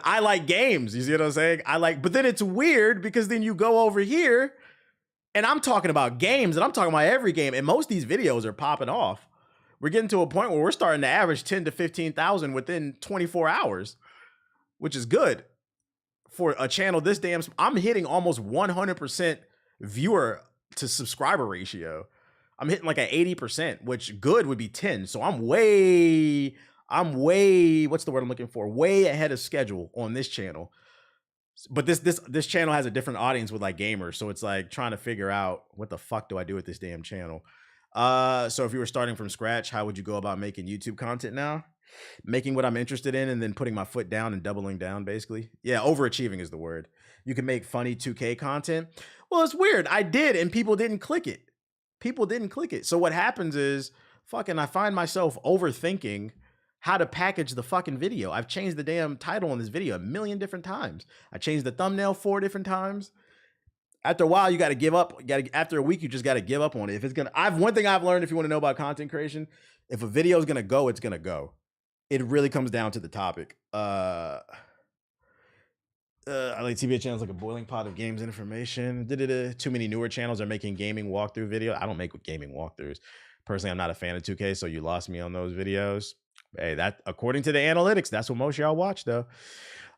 I like games. You see what I'm saying? But then it's weird because then you go over here and I'm talking about games and I'm talking about every game. And most of these videos are popping off. We're getting to a point where we're starting to average 10 to 15,000 within 24 hours, which is good for a channel this damn. I'm hitting almost 100% viewer to subscriber ratio. I'm hitting like an 80%, which good would be 10. So I'm way I'm way, what's the word I'm looking for? Way ahead of schedule on this channel. But this channel has a different audience with like gamers, so it's like trying to figure out what the fuck do I do with this damn channel. So if you were starting from scratch, how would you go about making YouTube content now? Making what I'm interested in and then putting my foot down and doubling down, basically. Yeah, overachieving is the word. You can make funny 2K content. Well, it's weird. I did, and people didn't click it. People didn't click it. So what happens is, fucking, I find myself overthinking how to package the fucking video. I've changed the damn title on this video 1 million different times. I changed the thumbnail 4 different times. After a while, you got to give up. After a week, you just got to give up on it. If it's gonna, one thing I've learned, if you want to know about content creation, if a video is gonna go, it's gonna go. It really comes down to the topic. I like TBA channels like a boiling pot of games and information. Too many newer channels are making gaming walkthrough video. I don't make gaming walkthroughs. Personally, I'm not a fan of 2K, so you lost me on those videos. Hey, that according to the analytics, that's what most of y'all watch, though.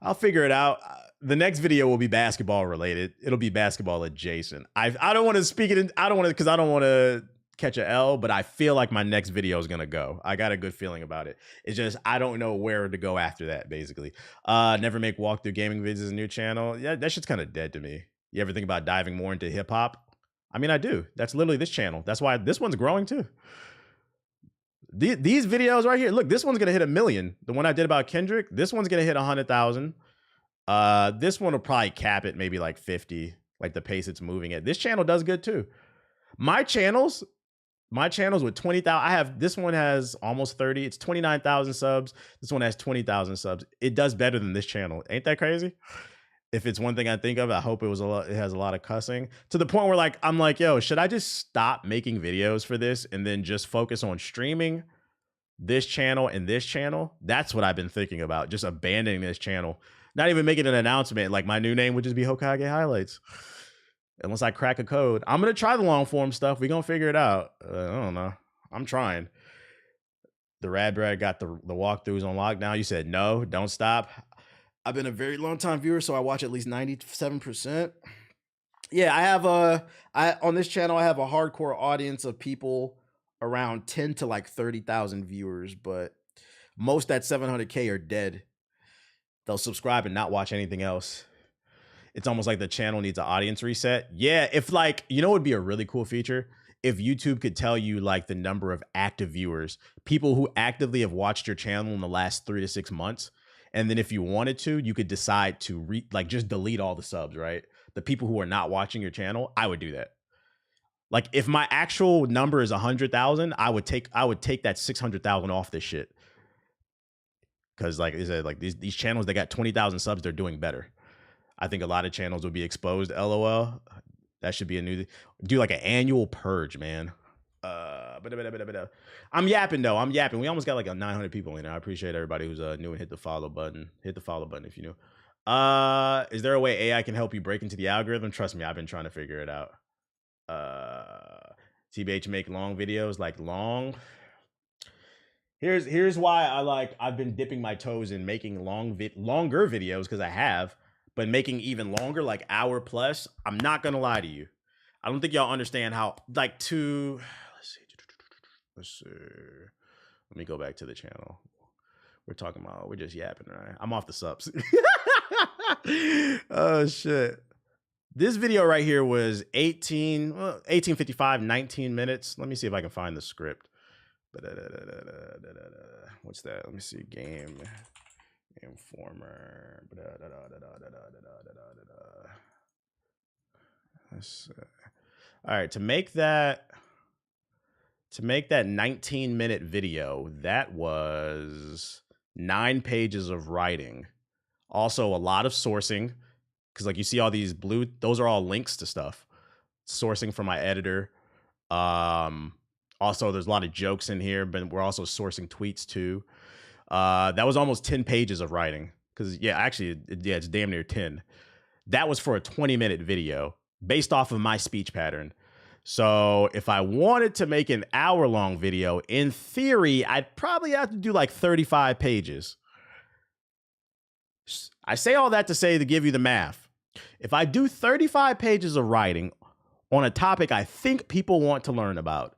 I'll figure it out. The next video will be basketball related. It'll be basketball adjacent. I don't want to speak it in, I don't want to, because I don't want to catch a L, but I feel like my next video is gonna go. I got a good feeling about it. It's just I don't know where to go after that, basically. Never make walkthrough gaming videos as a new channel. Yeah, that shit's kind of dead to me. You ever think about diving more into hip-hop? I mean, I do. That's literally this channel. That's why this one's growing too. These videos right here, look, this one's gonna hit 1 million. The one I did about Kendrick, this one's gonna hit 100,000. This one will probably cap it maybe like 50, like the pace it's moving at. This channel does good too. My channels with 20,000, I have, this one has almost 30. It's 29,000 subs. This one has 20,000 subs. It does better than this channel. Ain't that crazy? If it's one thing I think of, I hope it has a lot of cussing to the point where like, I'm like, yo, should I just stop making videos for this and then just focus on streaming this channel and this channel? That's what I've been thinking about. Just abandoning this channel. Not even making an announcement. Like my new name would just be Hokage Highlights. Unless I crack a code. I'm going to try the long form stuff. We're going to figure it out. I don't know. I'm trying. The Rad Brad got the walkthroughs on lockdown. You said no, don't stop. I've been a very long time viewer, so I watch at least 97%. Yeah, I have on this channel, I have a hardcore audience of people around 10 to like 30,000 viewers, but most at 700K are dead. They'll subscribe and not watch anything else. It's almost like the channel needs an audience reset. Yeah, if like, you know what would be a really cool feature? If YouTube could tell you like the number of active viewers, people who actively have watched your channel in the last 3 to 6 months. And then if you wanted to, you could decide to like just delete all the subs, right? The people who are not watching your channel, I would do that. Like if my actual number is 100,000, I would take that 600,000 off this shit. Cause like I said, like these channels, they got 20,000 subs, they're doing better. I think a lot of channels would be exposed. LOL. That should be a new, do like an annual purge, man. I'm yapping though. I'm yapping. We almost got like 900 people in there. I appreciate everybody who's new and hit the follow button. Hit the follow button if you knew. Is there a way AI can help you break into the algorithm? Trust me, I've been trying to figure it out. TBH make long videos, like long. Here's why I've been dipping my toes in making longer videos, because I have. But making even longer, like hour plus, I'm not gonna lie to you. I don't think y'all understand how, like, let's see. Let me go back to the channel. We're just yapping, right? I'm off the subs. Oh shit. This video right here was 1855, 19 minutes. Let me see if I can find the script. What's that? Let me see. Game Informer. All right, to make that 19-minute video, that was 9 pages of writing. Also a lot of sourcing, because like you see all these blue, those are all links to stuff. Sourcing from my editor. Also, there's a lot of jokes in here, but we're also sourcing tweets too. That was almost 10 pages of writing. Because, yeah, actually, it's damn near 10. That was for a 20-minute video based off of my speech pattern. So if I wanted to make an hour-long video, in theory, I'd probably have to do like 35 pages. I say all that to say to give you the math. If I do 35 pages of writing on a topic I think people want to learn about,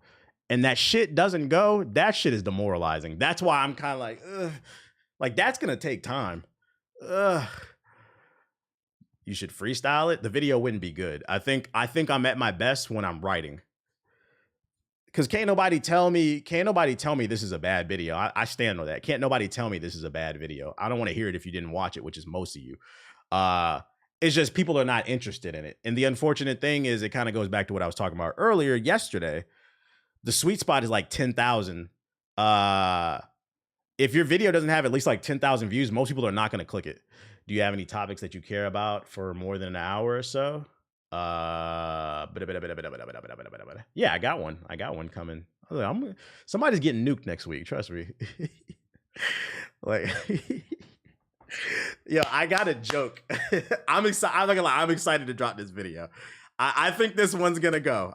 and that shit doesn't go, that shit is demoralizing. That's why I'm kind of like, ugh. Like, that's gonna take time. Ugh. You should freestyle it. The video wouldn't be good. I think I'm at my best when I'm writing. Cause can't nobody tell me this is a bad video. I stand on that. Can't nobody tell me this is a bad video. I don't want to hear it if you didn't watch it, which is most of you. It's just people are not interested in it. And the unfortunate thing is it kind of goes back to what I was talking about earlier yesterday. The sweet spot is like 10,000. If your video doesn't have at least like 10,000 views, most people are not going to click it. Do you have any topics that you care about for more than an hour or so? Yeah, I got one. I got one coming. Somebody's getting nuked next week. Trust me. Like, yo, I got a joke. I'm excited. I'm not gonna lie. I'm excited to drop this video. I think this one's gonna go.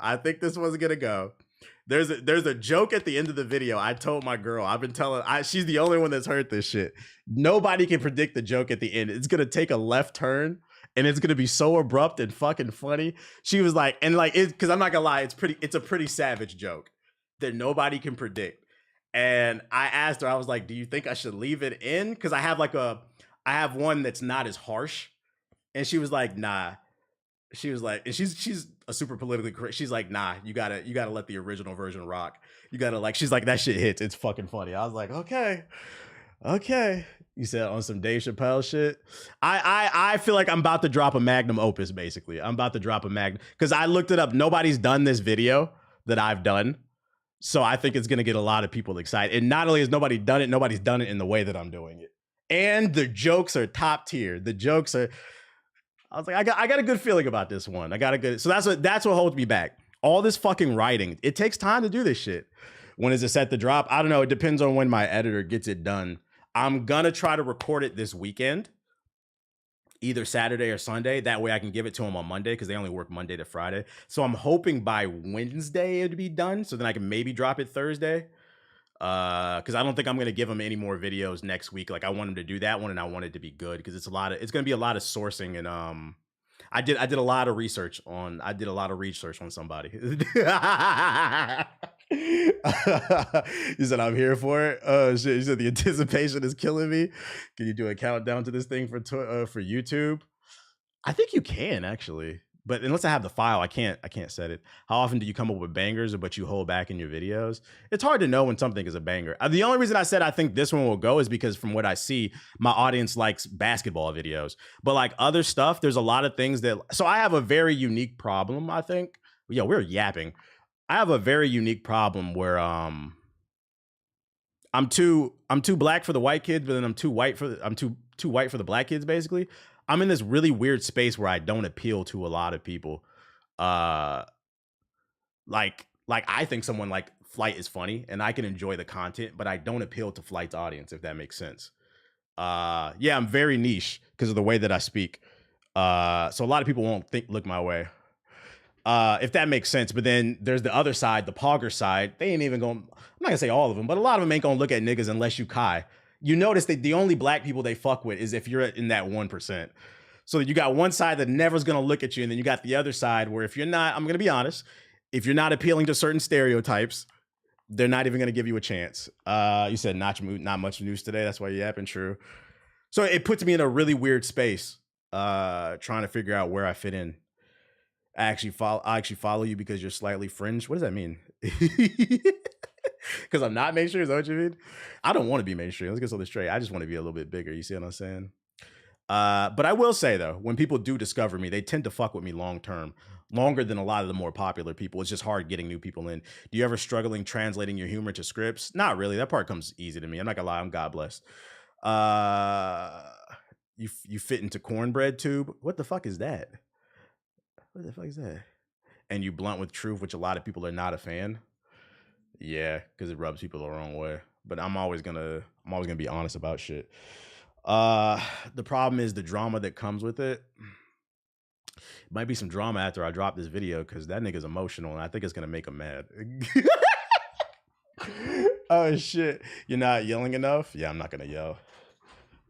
There's a joke at the end of the video. I told my girl, I've been telling, she's the only one that's heard this shit. Nobody can predict the joke at the end. It's gonna take a left turn and it's gonna be so abrupt and fucking funny. She was like, and like, because I'm not gonna lie, it's a pretty savage joke that nobody can predict. And I asked her, I was like, do you think I should leave it in? Because I have one that's not as harsh. And she was like, nah. She was like, and she's a super politically correct. She's like, nah, you gotta let the original version rock. You gotta like, she's like, that shit hits. It's fucking funny. I was like, okay. You said on some Dave Chappelle shit. I feel like I'm about to drop a magnum opus, basically. I'm about to drop a magnum, because I looked it up. Nobody's done this video that I've done. So I think it's gonna get a lot of people excited. And not only has nobody done it, nobody's done it in the way that I'm doing it. And the jokes are top tier. I was like, I got a good feeling about this one. So that's what holds me back. All this fucking writing, it takes time to do this shit. When is it set to drop? I don't know. It depends on when my editor gets it done. I'm gonna try to record it this weekend, either Saturday or Sunday. That way I can give it to them on Monday, because they only work Monday to Friday. So I'm hoping by Wednesday it'd be done, so then I can maybe drop it Thursday. Because I don't think I'm gonna give them any more videos next week. Like, I want them to do that one, and I want it to be good, because it's gonna be a lot of sourcing. And I did a lot of research on somebody. You said I'm here for it. Oh shit! You said the anticipation is killing me. Can you do a countdown to this thing for YouTube? I think you can actually, but unless I have the file, I can't set it. How often do you come up with bangers, but you hold back in your videos? It's hard to know when something is a banger. The only reason I said I think this one will go is because from what I see, my audience likes basketball videos. But like other stuff, there's a lot of things that. So I have a very unique problem. I think. Yo, we're yapping. I have a very unique problem where I'm too black for the white kids, but then I'm too white for the black kids. Basically, I'm in this really weird space where I don't appeal to a lot of people. Like I think someone like Flight is funny and I can enjoy the content, but I don't appeal to Flight's audience, if that makes sense. Yeah, I'm very niche because of the way that I speak. So a lot of people won't look my way. If that makes sense. But then there's the other side, the Pogger side. They ain't even going, I'm not gonna say all of them, but a lot of them ain't gonna look at niggas unless you Kai. You notice that the only black people they fuck with is if you're in that 1%. So you got one side that never's gonna look at you, and then you got the other side where if you're not, I'm gonna be honest, if you're not appealing to certain stereotypes, they're not even gonna give you a chance. You said not much news today. That's why you're yapping. True. So it puts me in a really weird space, trying to figure out where I fit in. I actually follow you because you're slightly fringe. What does that mean? Because I'm not mainstream. Is that what you mean? I don't want to be mainstream. Let's get something straight. I just want to be a little bit bigger. You see what I'm saying? But I will say though, when people do discover me, they tend to fuck with me long term, longer than a lot of the more popular people. It's just hard getting new people in. Do you ever struggling translating your humor to scripts? Not really. That part comes easy to me. I'm not gonna lie. I'm God blessed. You fit into cornbread tube. What the fuck is that? What the fuck is that? And you blunt with truth, which a lot of people are not a fan. Yeah, because it rubs people the wrong way. But I'm always gonna be honest about shit. The problem is the drama that comes with it. Might be some drama after I drop this video because that nigga's emotional and I think it's gonna make him mad. Oh shit. You're not yelling enough? Yeah, I'm not gonna yell.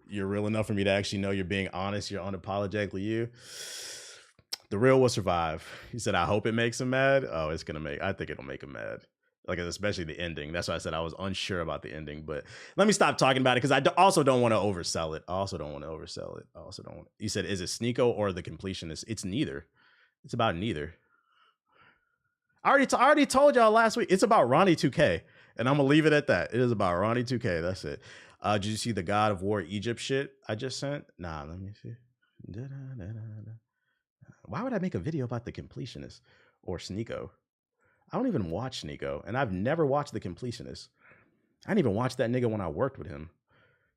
You're real enough for me to actually know you're being honest, you're unapologetically you. The real will survive. He said, I hope it makes him mad. Oh, I think it'll make him mad. Like, especially the ending. That's why I said I was unsure about the ending. But let me stop talking about it because I also don't want to oversell it. You said, is it Sneeko or the completionist? It's neither. It's about neither. I already told y'all last week. It's about Ronnie 2K, and I'm gonna leave it at that. It is about Ronnie 2K. That's it. Did you see the God of War Egypt shit I just sent? Nah, let me see. Why would I make a video about the completionist or Sneeko? I don't even watch Sneeko, and I've never watched the completionist. I didn't even watch that nigga when I worked with him.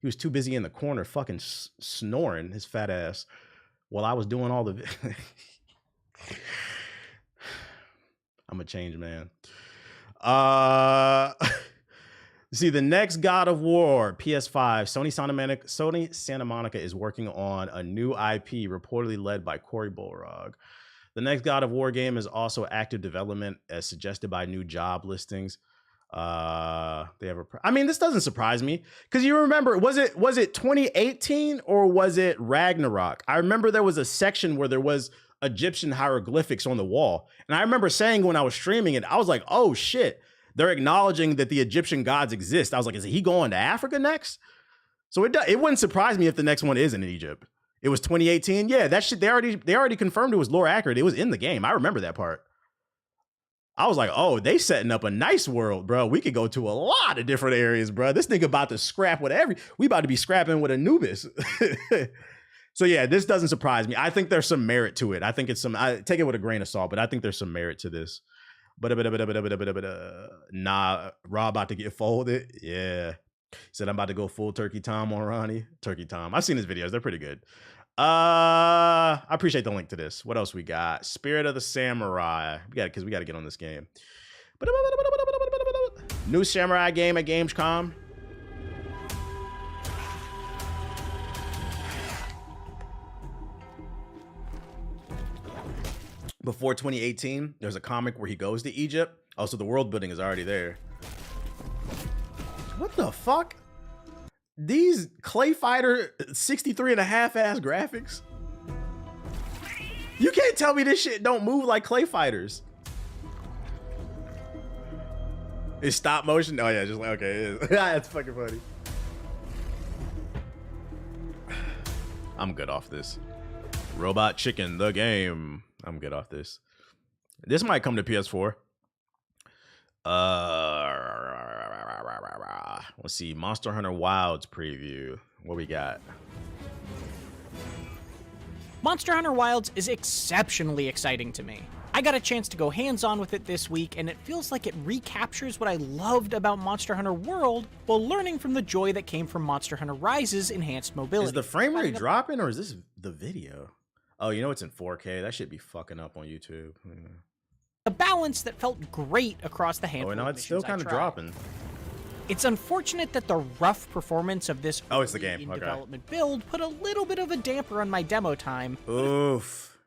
He was too busy in the corner fucking snoring his fat ass while I was doing all the... I'm a changed man. See, the next God of War, PS5, Sony Santa Monica is working on a new IP reportedly led by Cory Barlog. The next God of War game is also active development as suggested by new job listings. I mean, this doesn't surprise me because you remember, was it 2018 or was it Ragnarok? I remember there was a section where there was Egyptian hieroglyphics on the wall. And I remember saying when I was streaming it, I was like, oh shit, they're acknowledging that the Egyptian gods exist. I was like, is he going to Africa next? So it wouldn't surprise me if the next one is in Egypt. It was 2018. Yeah, that shit, they already confirmed it was lore accurate. It was in the game. I remember that part. I was like, oh, they setting up a nice world, bro. We could go to a lot of different areas, bro. This nigga about to scrap with we about to be scrapping with Anubis. So yeah, this doesn't surprise me. I think there's some merit to it. I think it's I take it with a grain of salt, but I think there's some merit to this. Nah, Rob about to get folded. Yeah. He said, I'm about to go full turkey time on Ronnie. Turkey time. I've seen his videos. They're pretty good. I appreciate the link to this. What else we got? Spirit of the Samurai. We got to get on this game. New Samurai game at Gamescom. Before 2018, there's a comic where he goes to Egypt. Also, the world building is already there. What the fuck? These Clay Fighter 63 and a half ass graphics? You can't tell me this shit don't move like Clay Fighters. It's stop motion? Oh yeah, just like, okay, it is. That's fucking funny. I'm good off this. Robot Chicken, the game. I'm good off this. This might come to PS4. Let's see. Monster Hunter Wilds preview. What we got? Monster Hunter Wilds is exceptionally exciting to me. I got a chance to go hands-on with it this week, and it feels like it recaptures what I loved about Monster Hunter World while learning from the joy that came from Monster Hunter Rise's enhanced mobility. Is the frame rate dropping, or is this the video? Oh, you know it's in 4K. That should be fucking up on YouTube. A balance that felt great across the handful of missions. Oh, no, it's still kind of dropping. It's unfortunate that the rough performance of this it's the game. Okay. Development build put a little bit of a damper on my demo time. Oof.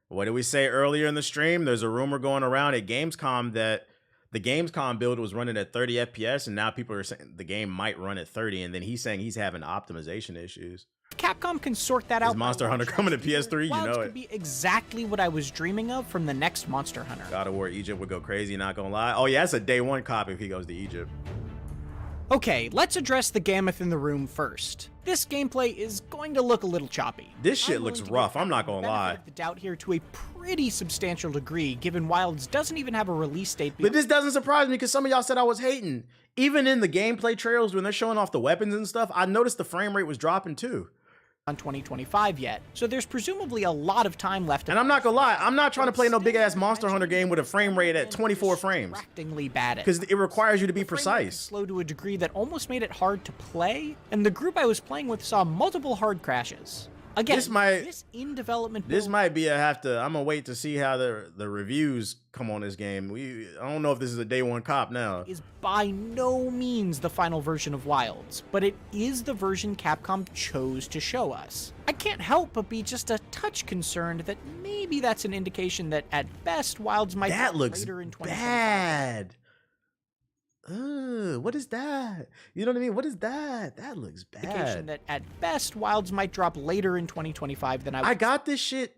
What did we say earlier in the stream? There's a rumor going around at Gamescom that the Gamescom build was running at 30 FPS, and now people are saying the game might run at 30, and then he's saying he's having optimization issues. Capcom can sort that out. Is Monster Hunter coming to PS3? You know it. Could be exactly what I was dreaming of from the next Monster Hunter. God of War Egypt would go crazy, not gonna lie. Oh yeah, that's a day one copy if he goes to Egypt. Okay, let's address the Gammoth in the room first. This gameplay is going to look a little choppy. This shit looks rough, I'm not gonna lie. The doubt here to a pretty substantial degree, given Wilds doesn't even have a release date. But this doesn't surprise me because some of y'all said I was hating. Even in the gameplay trailers when they're showing off the weapons and stuff, I noticed the frame rate was dropping too. On 2025 yet, so there's presumably a lot of time left. And I'm not gonna lie, I'm not trying to play no big ass Monster Hunter game with a frame rate at 24 frames. Because it requires you to be precise. Slow to a degree that almost made it hard to play, and the group I was playing with saw multiple hard crashes. Again, this in development build, this might be I'm gonna wait to see how the reviews come on this game. I don't know if this is a day one cop now. Is by no means the final version of Wilds, but it is the version Capcom chose to show us. I can't help but be just a touch concerned that maybe that's an indication that at best Wilds might be later in 2025. Bad. What is that? You know what I mean? What is that? That looks bad. Indication that at best Wilds might drop later in 2025 than I got this shit.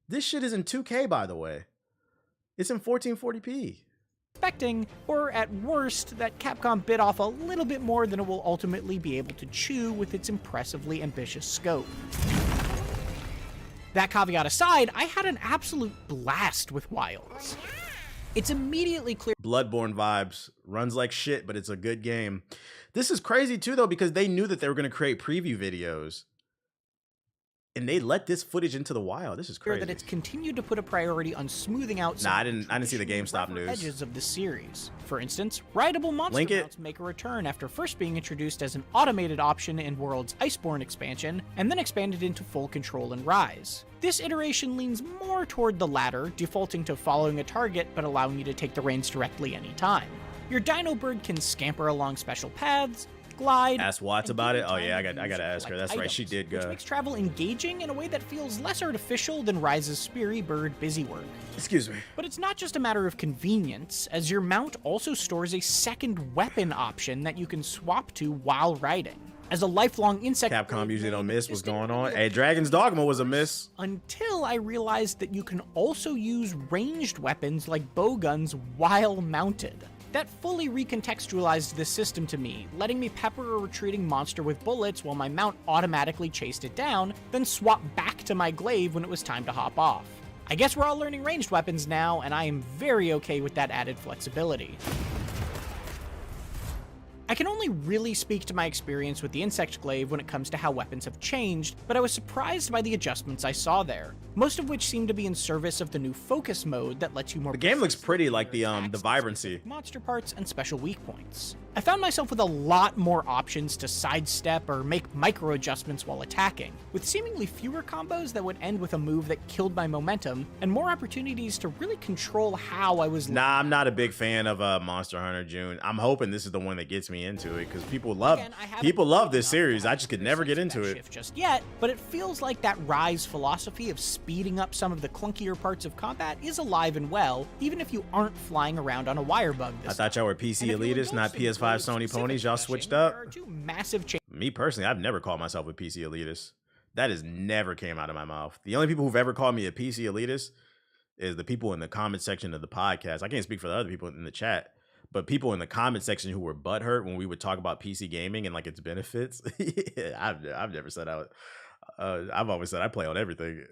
This shit is in 2K, by the way. It's in 1440p. expecting, or at worst, that Capcom bit off a little bit more than it will ultimately be able to chew with its impressively ambitious scope. That caveat aside, I had an absolute blast with Wilds. It's immediately clear. Bloodborne vibes. Runs like shit, but it's a good game. This is crazy too, though, because they knew that they were going to create preview videos. And they let this footage into the wild. This is crazy. That it's continued to put a priority on smoothing out I didn't see the GameStop news. Edges of the series. For instance, rideable monster mounts make a return after first being introduced as an automated option in World's Iceborne expansion, and then expanded into full control in Rise. This iteration leans more toward the latter, defaulting to following a target but allowing you to take the reins directly anytime. Your Dino Bird can scamper along special paths, glide. Ask Watts about it. Oh yeah, I gotta ask her. That's right, she did go. Which makes travel engaging in a way that feels less artificial than Rise's Speary Bird busywork. Excuse me. But it's not just a matter of convenience, as your mount also stores a second weapon option that you can swap to while riding. As a lifelong insect, Capcom usually don't miss what's going on. Hey, Dragon's Dogma was a miss. Until I realized that you can also use ranged weapons like bowguns while mounted. That fully recontextualized this system to me, letting me pepper a retreating monster with bullets while my mount automatically chased it down, then swap back to my glaive when it was time to hop off. I guess we're all learning ranged weapons now, and I am very okay with that added flexibility. I can only really speak to my experience with the Insect Glaive when it comes to how weapons have changed, but I was surprised by the adjustments I saw there, most of which seem to be in service of the new focus mode that lets you more. The game looks pretty, like the vibrancy. Monster parts and special weak points. I found myself with a lot more options to sidestep or make micro adjustments while attacking, with seemingly fewer combos that would end with a move that killed my momentum, and more opportunities to really control how I was. Nah, I'm not a big fan of Monster Hunter, June. I'm hoping this is the one that gets me into it, because people love this series. I just could never get into it just yet, but it feels like that Rise philosophy of speeding up some of the clunkier parts of combat is alive and well, even if you aren't flying around on a wire bug. I thought y'all were PC elitists, not PS5 Sony ponies. Y'all switched up. There are two massive changes. Me personally, I've never called myself a PC elitist. That has never came out of my mouth. The only people who've ever called me a PC elitist is the people in the comment section of the podcast. I can't speak for the other people in the chat, but people in the comment section who were butthurt when we would talk about PC gaming and like its benefits. I've never said I've always said I play on everything.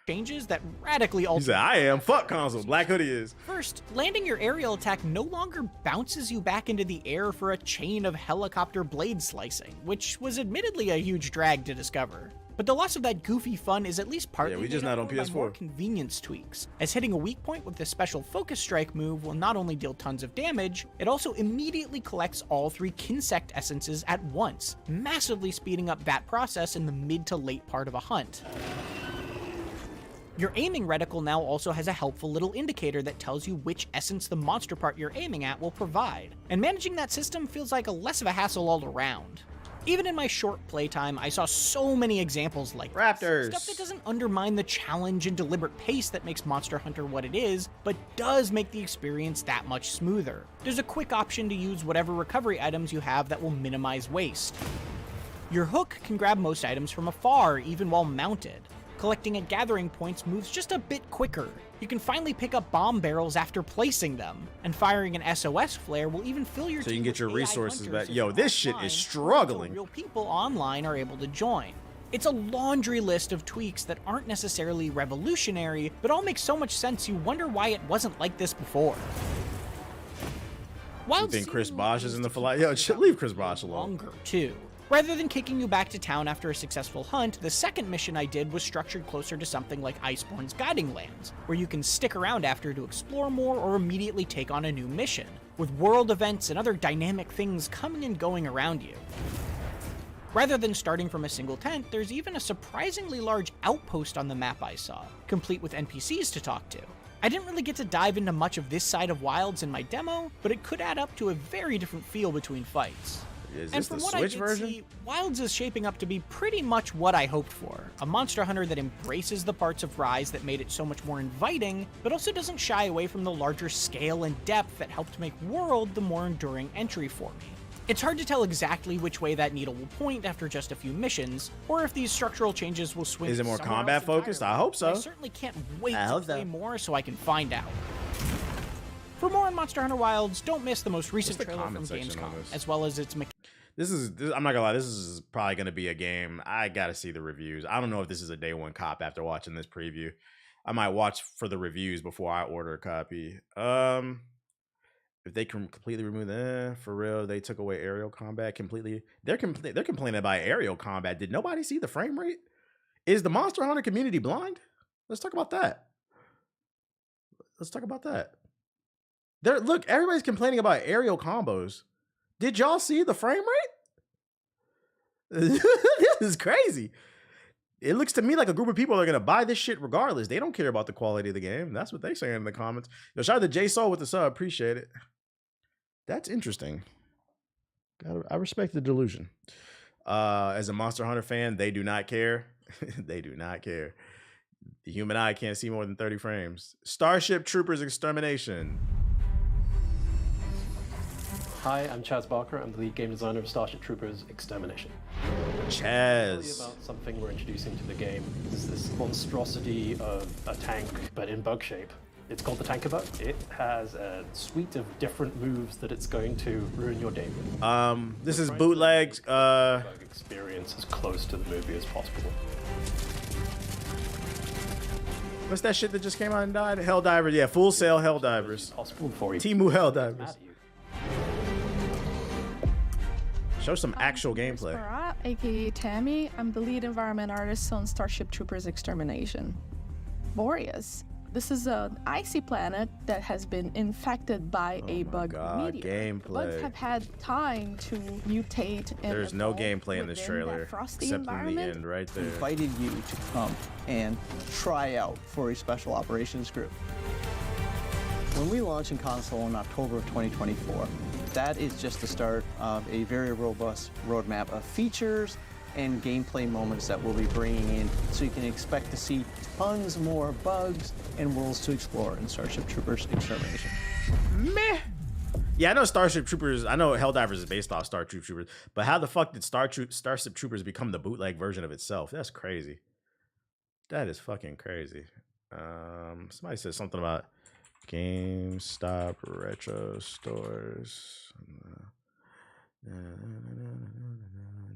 Changes that radically alter. He said, I am. Fuck console. Black Hoodie is. First, landing your aerial attack no longer bounces you back into the air for a chain of helicopter blade slicing, which was admittedly a huge drag to discover. But the loss of that goofy fun is at least partly we just not on PS4. More convenience tweaks, as hitting a weak point with the special focus strike move will not only deal tons of damage, it also immediately collects all 3 Kinsect essences at once, massively speeding up that process in the mid to late part of a hunt. Your aiming reticle now also has a helpful little indicator that tells you which essence the monster part you're aiming at will provide, and managing that system feels like less of a hassle all around. Even in my short playtime, I saw so many examples like Raptors. Stuff that doesn't undermine the challenge and deliberate pace that makes Monster Hunter what it is, but does make the experience that much smoother. There's a quick option to use whatever recovery items you have that will minimize waste. Your hook can grab most items from afar, even while mounted. Collecting at gathering points moves just a bit quicker. You can finally pick up bomb barrels after placing them, and firing an SOS flare will even fill your so you can get your resources back. Yo, this shit is struggling. Real people online are able to join. It's a laundry list of tweaks that aren't necessarily revolutionary, but all make so much sense you wonder why it wasn't like this before. You think Chris Bosch is in the fight? Yo, leave Chris Bosch alone. Longer too. Rather than kicking you back to town after a successful hunt, the second mission I did was structured closer to something like Iceborne's Guiding Lands, where you can stick around after to explore more or immediately take on a new mission, with world events and other dynamic things coming and going around you. Rather than starting from a single tent, there's even a surprisingly large outpost on the map I saw, complete with NPCs to talk to. I didn't really get to dive into much of this side of Wilds in my demo, but it could add up to a very different feel between fights. Is and this from the what Switch I did version? see, Wilds is shaping up to be pretty much what I hoped for. A Monster Hunter that embraces the parts of Rise that made it so much more inviting, but also doesn't shy away from the larger scale and depth that helped make World the more enduring entry for me. It's hard to tell exactly which way that needle will point after just a few missions, or if these structural changes will swing. Is it more combat focused? I hope so. I certainly can't wait to play more so I can find out. For more on Monster Hunter Wilds, don't miss the most recent What's the trailer from comment section on Gamescom, this? as well as its This is I'm not gonna lie, this is probably gonna be a game. I gotta see the reviews. I don't know if this is a day one cop after watching this preview. I might watch for the reviews before I order a copy. If they can completely remove for real, they took away aerial combat completely. They're complaining about aerial combat. Did nobody see the frame rate? Is the Monster Hunter community blind? Let's talk about that. Look, everybody's complaining about aerial combos. Did y'all see the frame rate? This is crazy. It looks to me like a group of people are gonna buy this shit regardless. They don't care about the quality of the game. That's what they saying in the comments. Yo, shout out to J Soul with the sub. Appreciate it. That's interesting. I respect the delusion. As a Monster Hunter fan, they do not care. They do not care. The human eye can't see more than 30 frames. Starship Troopers Extermination. Hi, I'm Chaz Barker. I'm the lead game designer of Starship Troopers Extermination. Chaz. It's about something we're introducing to the game. It's this monstrosity of a tank, but in bug shape. It's called the Tankabug. It has a suite of different moves that it's going to ruin your day with. This is bootlegs. Bug experience as close to the movie as possible. What's that shit that just came out and died? Helldivers. Yeah, Full Sail Helldivers. Possible for you. Temu Helldivers. Show some actual gameplay. Farah, aka Tammy. I'm the lead environment artist on Starship Troopers Extermination. Boreas. This is an icy planet that has been infected by a bug meteor. Gameplay. Bugs have had time to mutate and There's no evolve gameplay in this within trailer, that frosty except in the environment. end right there. Invited you to come and try out for a special operations group. When we launch in console in October of 2024, that is just the start of a very robust roadmap of features and gameplay moments that we'll be bringing in, so you can expect to see tons more bugs and worlds to explore in Starship Troopers Extermination. Meh. Yeah, I know Starship Troopers. I know Helldivers is based off Starship Troopers, but how the fuck did Starship Troopers become the bootleg version of itself? That's crazy. That is fucking crazy. Somebody said something about GameStop retro stores.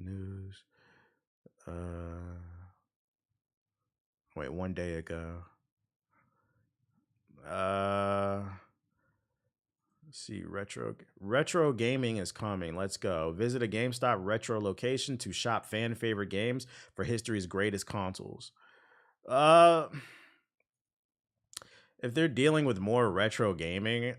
News. Wait, one day ago. Let's see, retro gaming is coming. Let's go. Visit a GameStop retro location to shop fan favorite games for history's greatest consoles. If they're dealing with more retro gaming,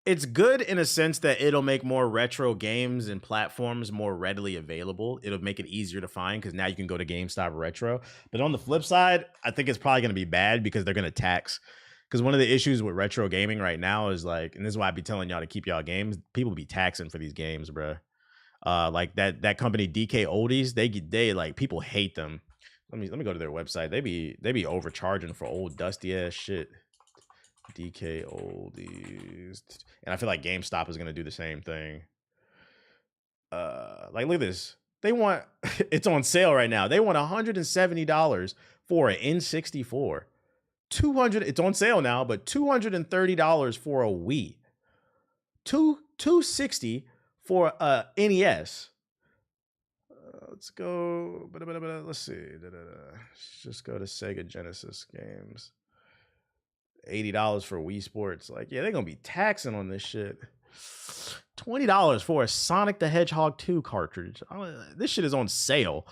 it's good in a sense that it'll make more retro games and platforms more readily available. It'll make it easier to find because now you can go to GameStop Retro. But on the flip side, I think it's probably going to be bad because they're going to tax. Because one of the issues with retro gaming right now is like, and this is why I be telling y'all to keep y'all games. People be taxing for these games, bro. Like that company DK Oldies, they like people hate them. Let me go to their website. They be overcharging for old dusty ass shit. DK Oldies, and I feel like GameStop is gonna do the same thing. Like look at this. They want it's on sale right now. They want $170 for an N64. It's on sale now, but $230 for a Wii. $260 for a NES. Let's go. Let's see. Let's just go to Sega Genesis games. $80 for Wii Sports. Like, yeah, they're gonna be taxing on this shit. $20 for a Sonic the Hedgehog 2 cartridge. This shit is on sale.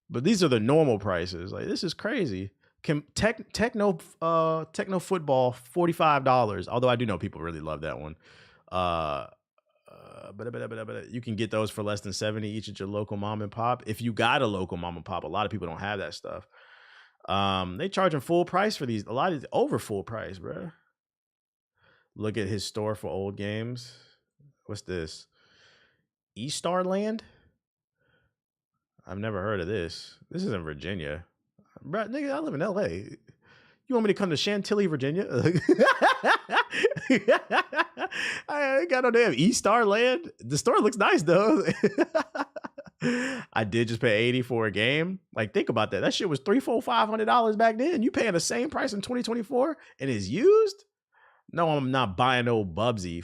But these are the normal prices. Like, this is crazy. Techno Football, $45. Although I do know people really love that one. But you can get those for less than $70 each at your local mom and pop. If you got a local mom and pop, a lot of people don't have that stuff. They charging full price for these. A lot of over full price, bro. Look at his store for old games. What's this? E-Star Land? I've never heard of this. This is in Virginia. Bro, nigga, I live in LA. You want me to come to Chantilly, Virginia? I got no damn E-Star Land. The store looks nice though. I did just pay $80 for a game. Like, think about that. That shit was $300, $400, $500 back then. You paying the same price in 2024 and it's used? No, I'm not buying no Bubsy